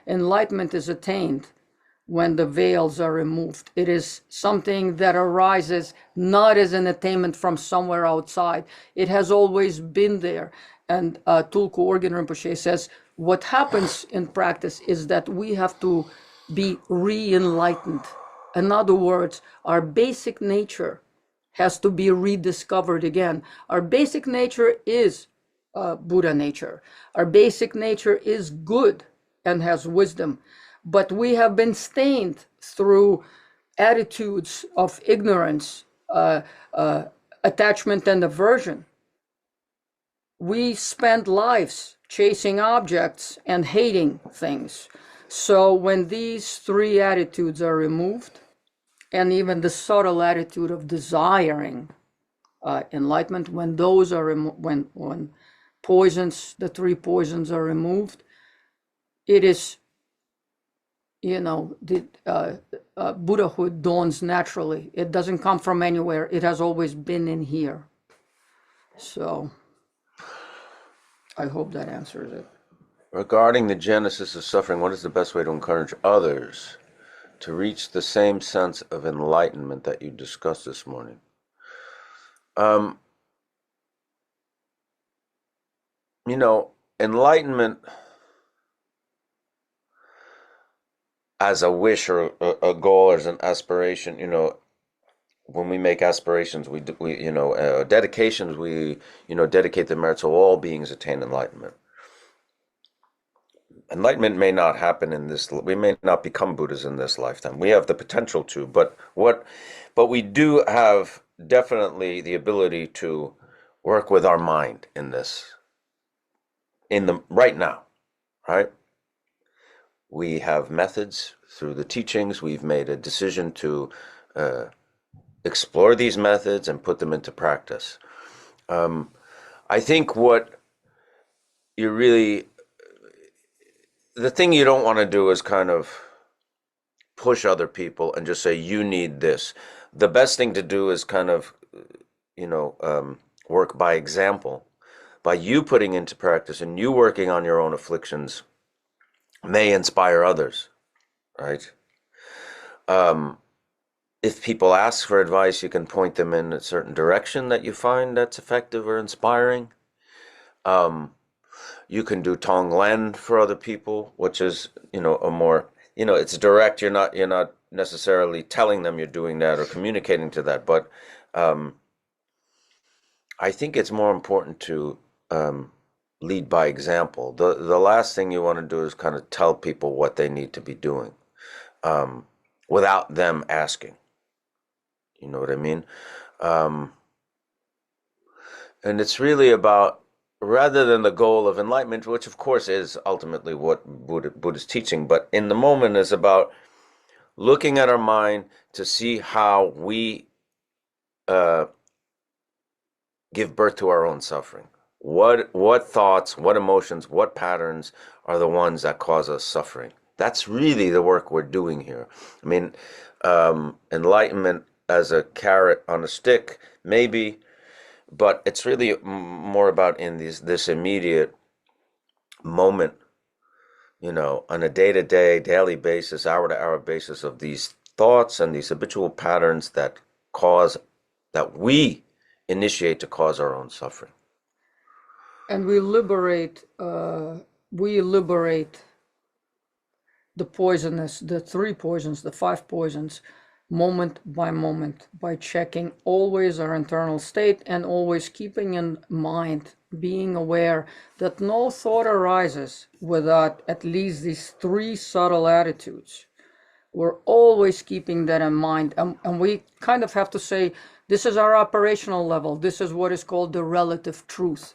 enlightenment is attained when the veils are removed. It is something that arises not as an attainment from somewhere outside. It has always been there. And Tulku Organ Rinpoche says, what happens in practice is that we have to be re-enlightened. In other words, our basic nature has to be rediscovered again. Our basic nature is Buddha nature. Our basic nature is good and has wisdom, but we have been stained through attitudes of ignorance, attachment and aversion. We spend lives chasing objects and hating things. So when these three attitudes are removed, and even the subtle attitude of desiring enlightenment, when those are when poisons, the three poisons are removed, it is, the Buddhahood dawns naturally. It doesn't come from anywhere. It has always been in here. So I hope that answers it. Regarding the genesis of suffering, what is the best way to encourage others to reach the same sense of enlightenment that you discussed this morning? Enlightenment as a wish or a goal, as an aspiration, when we make aspirations, dedications, we dedicate the merits of all beings attain enlightenment. Enlightenment may not happen in this. We may not become Buddhas in this lifetime. We have the potential to, but we do have definitely the ability to work with our mind in this, in the right now, right? We have methods through the teachings. We've made a decision to uh, explore these methods and put them into practice. I think what you really, the thing you don't want to do is kind of push other people and just say, you need this. The best thing to do is kind of, work by example. By you putting into practice and you working on your own afflictions may inspire others, right? If people ask for advice, you can point them in a certain direction that you find that's effective or inspiring. You can do Tonglen for other people, which is, a more, it's direct. You're not necessarily telling them you're doing that or communicating to that, but I think it's more important to lead by example. The last thing you want to do is kind of tell people what they need to be doing without them asking. You know what I mean? Um, and it's really about, rather than the goal of enlightenment, which of course is ultimately what Buddha's teaching, but in the moment is about looking at our mind to see how we uh, give birth to our own suffering. What thoughts, what emotions, what patterns are the ones that cause us suffering? That's really the work we're doing here. I mean, enlightenment as a carrot on a stick, maybe, but it's really more about in this immediate moment, on a day-to-day, daily basis, hour-to-hour basis of these thoughts and these habitual patterns that we initiate to cause our own suffering. And we liberate the poisonous, the three poisons, the five poisons, moment by moment, by checking always our internal state and always keeping in mind, being aware that no thought arises without at least these three subtle attitudes. We're always keeping that in mind. And we kind of have to say, this is our operational level. This is what is called the relative truth.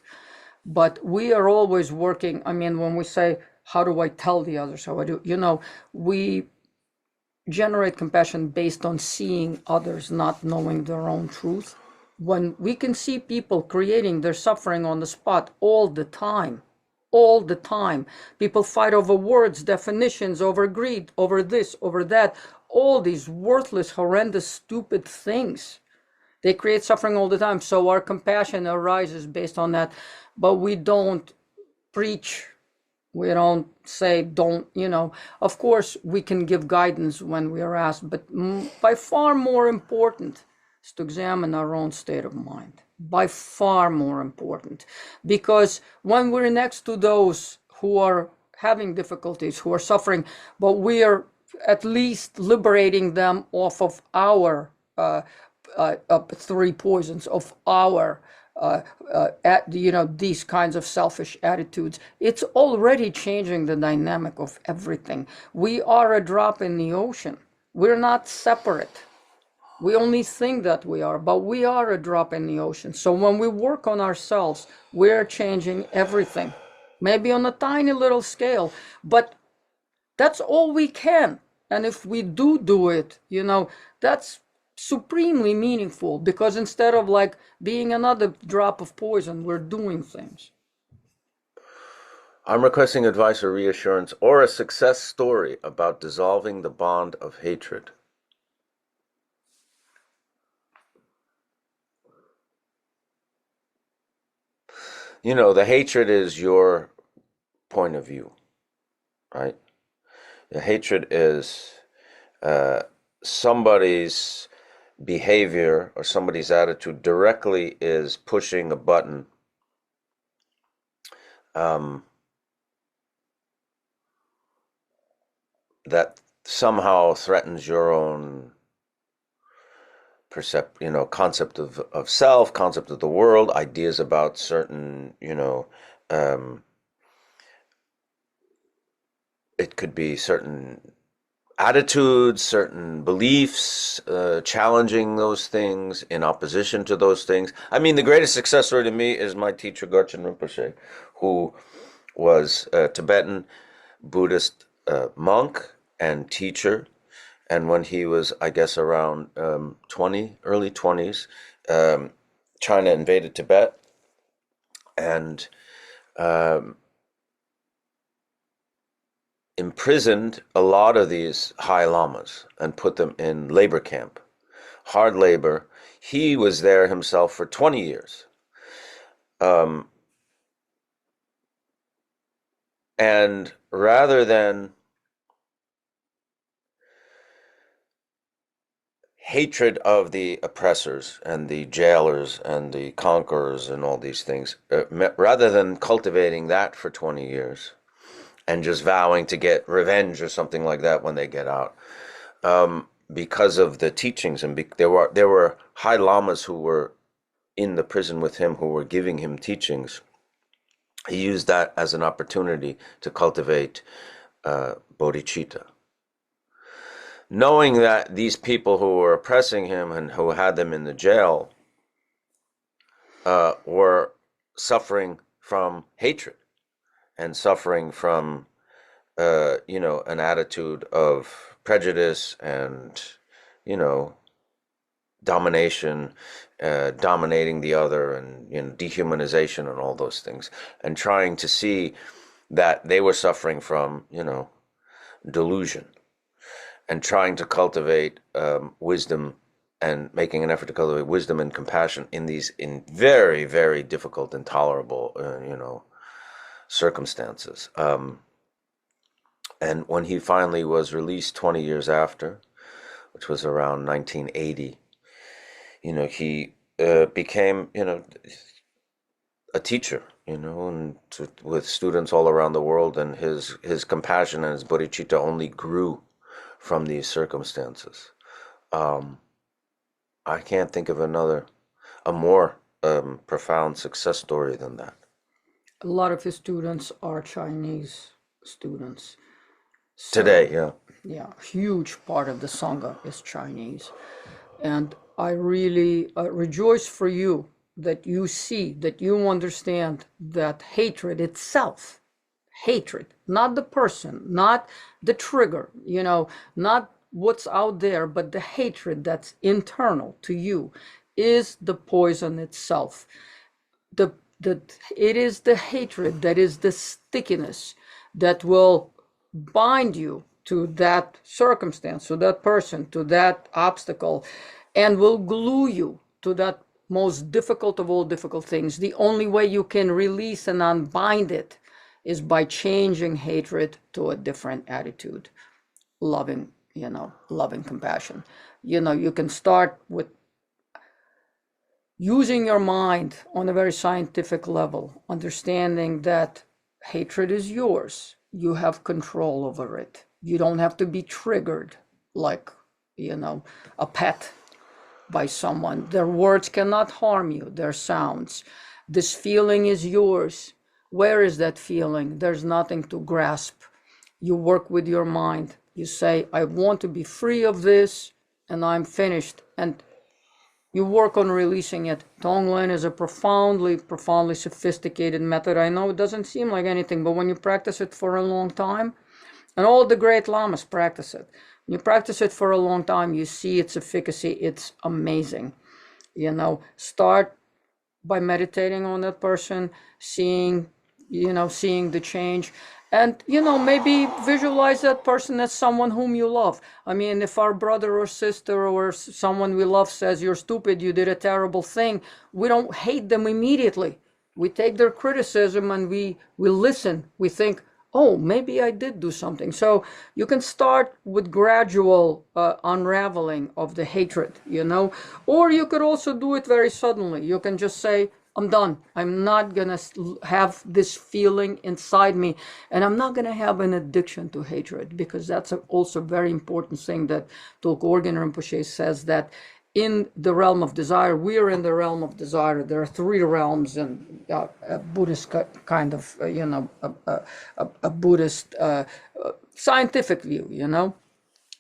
But we are always working. I mean, when we say, how do I tell the others how I do? We generate compassion based on seeing others not knowing their own truth. When we can see people creating their suffering on the spot all the time, people fight over words, definitions, over greed, over this, over that, all these worthless, horrendous, stupid things. They create suffering all the time. So our compassion arises based on that. But we don't preach. We don't say, don't, of course we can give guidance when we are asked, but by far more important is to examine our own state of mind. By far more important. Because when we're next to those who are having difficulties, who are suffering, but we are at least liberating them off of our three poisons, of our these kinds of selfish attitudes, it's already changing the dynamic of everything. We are a drop in the ocean. We're not separate. We only think that we are, but we are a drop in the ocean. So when we work on ourselves, we're changing everything. Maybe on a tiny little scale, but that's all we can. And if we do it, that's supremely meaningful, because instead of like being another drop of poison, we're doing things. I'm requesting advice or reassurance or a success story about dissolving the bond of hatred. The hatred is your point of view, right? The hatred is somebody's behavior or somebody's attitude directly is pushing a button that somehow threatens your own concept of self, concept of the world, ideas about certain, it could be certain attitudes, certain beliefs, challenging those things, in opposition to those things. I mean, the greatest success story to me is my teacher, Garchen Rinpoche, who was a Tibetan Buddhist monk and teacher. And when he was, I guess, around 20, early 20s, China invaded Tibet and imprisoned a lot of these high lamas and put them in labor camp, hard labor. He was there himself for 20 years. And rather than hatred of the oppressors and the jailers and the conquerors and all these things, rather than cultivating that for 20 years and just vowing to get revenge or something like that when they get out, because of the teachings, and there were high lamas who were in the prison with him who were giving him teachings. He used that as an opportunity to cultivate bodhicitta, knowing that these people who were oppressing him and who had them in the jail were suffering from hatred and suffering from an attitude of prejudice and domination, dominating the other, and dehumanization and all those things, and trying to see that they were suffering from delusion, and trying to cultivate wisdom, and making an effort to cultivate wisdom and compassion in very, very difficult, intolerable circumstances. And when he finally was released 20 years after, which was around 1980, he became a teacher, and with students all around the world, and his compassion and his bodhicitta only grew from these circumstances. I can't think of a more profound success story than that. A lot of his students are Chinese students. Today, yeah. Yeah, huge part of the Sangha is Chinese. And I really rejoice for you that you see, that you understand that hatred itself, hatred, not the person, not the trigger, not what's out there, but the hatred that's internal to you is the poison itself. It is the hatred that is the stickiness that will bind you to that circumstance, to that person, to that obstacle, and will glue you to that most difficult of all difficult things. The only way you can release and unbind it is by changing hatred to a different attitude, loving compassion. You can start with using your mind on a very scientific level, understanding that hatred is yours. You have control over it. You don't have to be triggered like, a pet by someone. Their words cannot harm you, their sounds. This feeling is yours. Where is that feeling? There's nothing to grasp. You work with your mind. You say, I want to be free of this, and I'm finished. And you work on releasing it. Tonglen is a profoundly, profoundly sophisticated method. I know it doesn't seem like anything, but when you practice it for a long time, and all the great lamas practice it, when you practice it for a long time, you see its efficacy. It's amazing. Start by meditating on that person, seeing the change. And, maybe visualize that person as someone whom you love. I mean, if our brother or sister or someone we love says, you're stupid, you did a terrible thing, we don't hate them immediately. We take their criticism and we listen. We think, oh, maybe I did do something. So you can start with gradual unraveling of the hatred, or you could also do it very suddenly. You can just say, I'm done. I'm not going to have this feeling inside me. And I'm not going to have an addiction to hatred, because that's also a very important thing that Garchen Rinpoche says, that in the realm of desire, we are in the realm of desire. There are three realms in a Buddhist kind of, a Buddhist scientific view,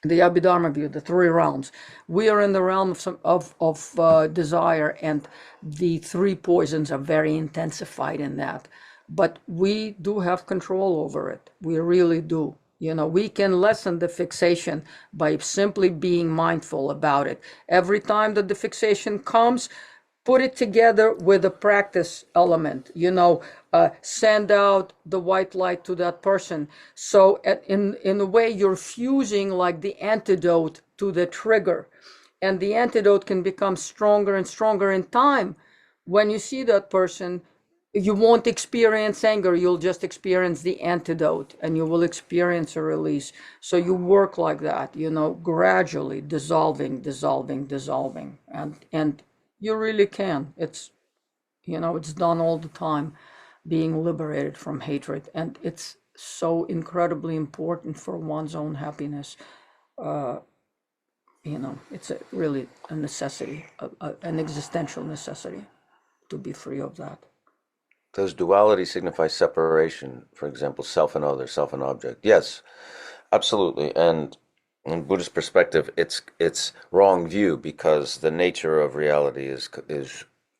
the Abhidharma view, the three realms. We are in the realm of desire, and the three poisons are very intensified in that. But we do have control over it. We really do. We can lessen the fixation by simply being mindful about it. Every time that the fixation comes, put it together with a practice element, send out the white light to that person. So in a way, you're fusing like the antidote to the trigger, and the antidote can become stronger and stronger in time. When you see that person, you won't experience anger, you'll just experience the antidote, and you will experience a release. So you work like that, gradually dissolving, and you really can. It's done all the time, being liberated from hatred, and it's so incredibly important for one's own happiness. It's really a necessity, an existential necessity, to be free of that. Does duality signify separation? For example, self and other, self and object. Yes, absolutely. And in Buddhist perspective, it's wrong view, because the nature of reality is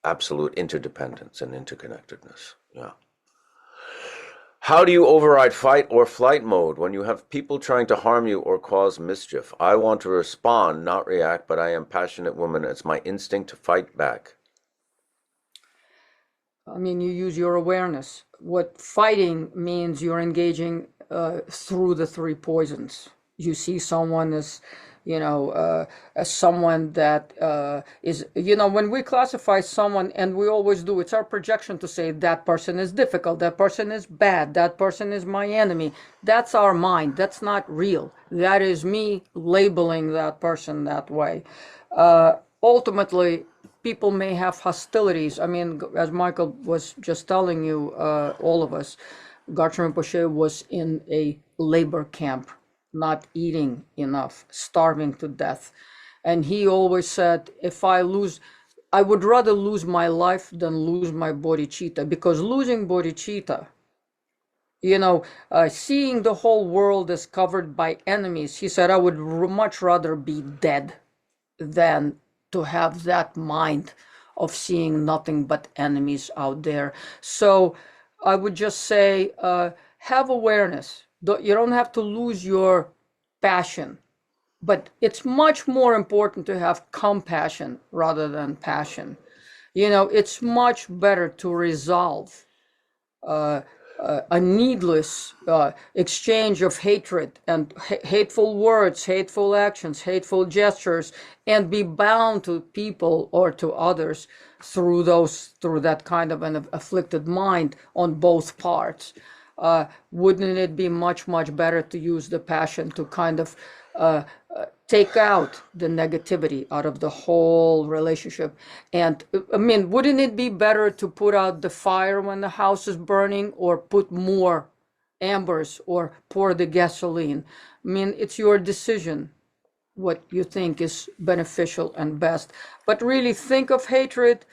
absolute interdependence and interconnectedness. Yeah. How do you override fight or flight mode when you have people trying to harm you or cause mischief? I want to respond, not react, but I am a passionate woman. It's my instinct to fight back. I mean, you use your awareness. What fighting means, you're engaging through the three poisons. You see someone as someone that is, when we classify someone, and we always do, it's our projection to say that person is difficult, that person is bad, that person is my enemy. That's our mind. That's not real. That is me labeling that person that way. Ultimately, people may have hostilities. I mean, as Michael was just telling you, all of us, Garchen Rinpoche was in a labor camp, not eating enough, starving to death. And he always said, I would rather lose my life than lose my bodhicitta, because losing bodhicitta, seeing the whole world as covered by enemies, he said, I would much rather be dead than to have that mind of seeing nothing but enemies out there. So I would just say, have awareness. You don't have to lose your passion, but it's much more important to have compassion rather than passion. It's much better to resolve a needless exchange of hatred and hateful words, hateful actions, hateful gestures, and be bound to people or to others through that kind of an afflicted mind on both parts. Wouldn't it be much, much better to use the passion to kind of take out the negativity out of the whole relationship? And I mean, wouldn't it be better to put out the fire when the house is burning, or put more embers, or pour the gasoline? I mean, it's your decision what you think is beneficial and best. But really think of hatred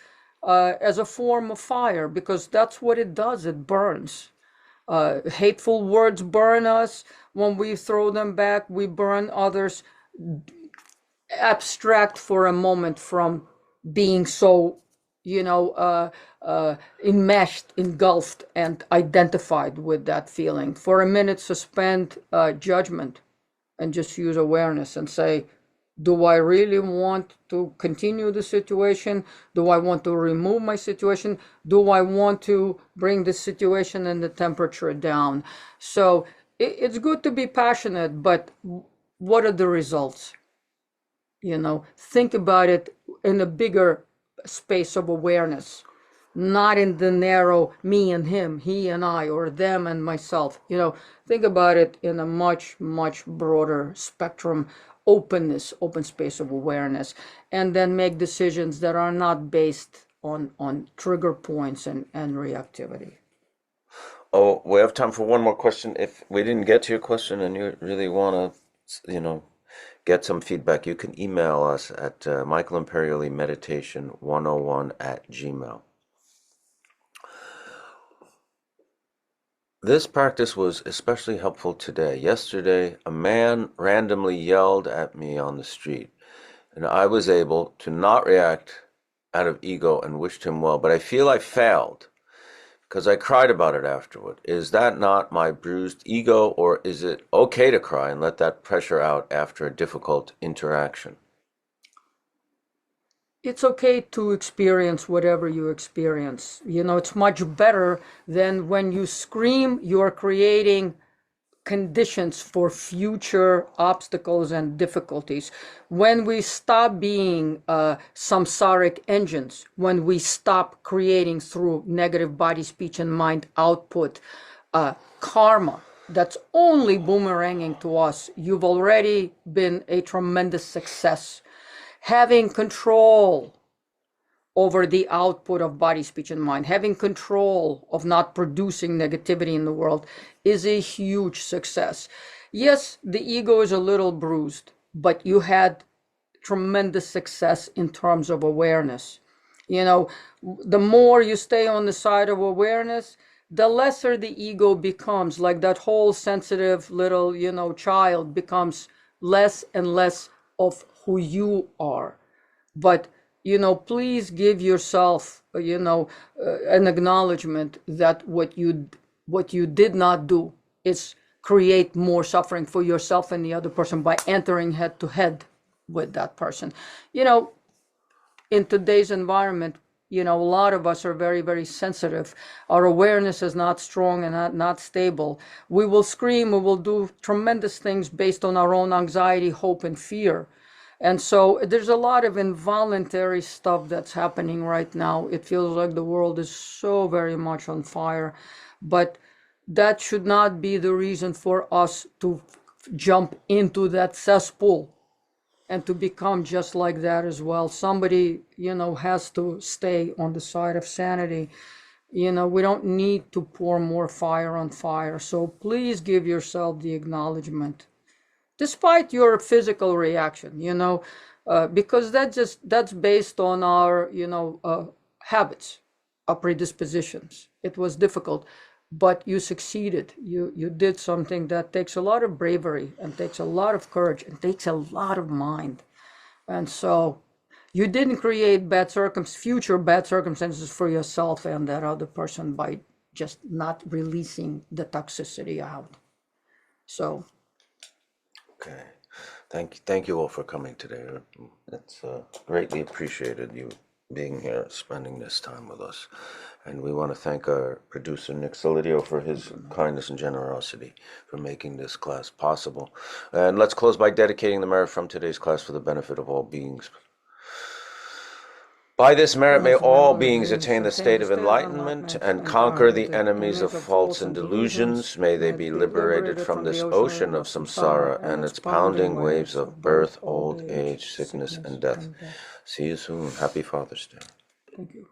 as a form of fire, because that's what it does. It burns. Hateful words burn us. When we throw them back, we burn others. Abstract for a moment from being so, enmeshed, engulfed, and identified with that feeling. For a minute, suspend judgment and just use awareness and say, do I really want to continue the situation? Do I want to remove my situation? Do I want to bring the situation and the temperature down? So it's good to be passionate, but what are the results? Think about it in a bigger space of awareness, not in the narrow me and him, he and I, or them and myself. Think about it in a much, much broader spectrum, open space of awareness, and then make decisions that are not based on trigger points and reactivity. Oh, we have time for one more question. If we didn't get to your question and you really want to, get some feedback, you can email us at Michael Imperioli Meditation 101 @gmail.com. This practice was especially helpful today. Yesterday, a man randomly yelled at me on the street, and I was able to not react out of ego and wished him well, but I feel I failed because I cried about it afterward. Is that not my bruised ego, or is it okay to cry and let that pressure out after a difficult interaction? It's okay to experience whatever you experience. You know, it's much better than when you scream, you're creating conditions for future obstacles and difficulties. When we stop being samsaric engines, when we stop creating through negative body, speech, and mind output karma that's only boomeranging to us, you've already been a tremendous success. Having control over the output of body, speech, and mind, having control of not producing negativity in the world is a huge success. Yes, the ego is a little bruised, but you had tremendous success in terms of awareness. You know, the more you stay on the side of awareness, the lesser the ego becomes. Like that whole sensitive little, child becomes less and less of who you are. But please give yourself an acknowledgement that what you did not do is create more suffering for yourself and the other person by entering head to head with that person. In today's environment, a lot of us are very, very sensitive. Our awareness is not strong and not stable. We will scream, we will do tremendous things based on our own anxiety, hope, and fear. And so there's a lot of involuntary stuff that's happening right now. It feels like the world is so very much on fire. But that should not be the reason for us to jump into that cesspool and to become just like that as well. Somebody, has to stay on the side of sanity. We don't need to pour more fire on fire. So please give yourself the acknowledgement, despite your physical reaction, because that's based on our, habits, our predispositions. It was difficult, but you succeeded. You did something that takes a lot of bravery and takes a lot of courage and takes a lot of mind. And so you didn't create future bad circumstances for yourself and that other person by just not releasing the toxicity out. So. Okay. Thank you all for coming today. It's greatly appreciated you being here, spending this time with us. And we want to thank our producer, Nick Solidio, for his kindness and generosity for making this class possible. And let's close by dedicating the merit from today's class for the benefit of all beings. By this merit may all beings attain the state of enlightenment and conquer the enemies of faults and delusions. May they be liberated from this ocean of samsara and its pounding waves of birth, old age, sickness, and death. See you soon. Happy Father's Day. Thank you.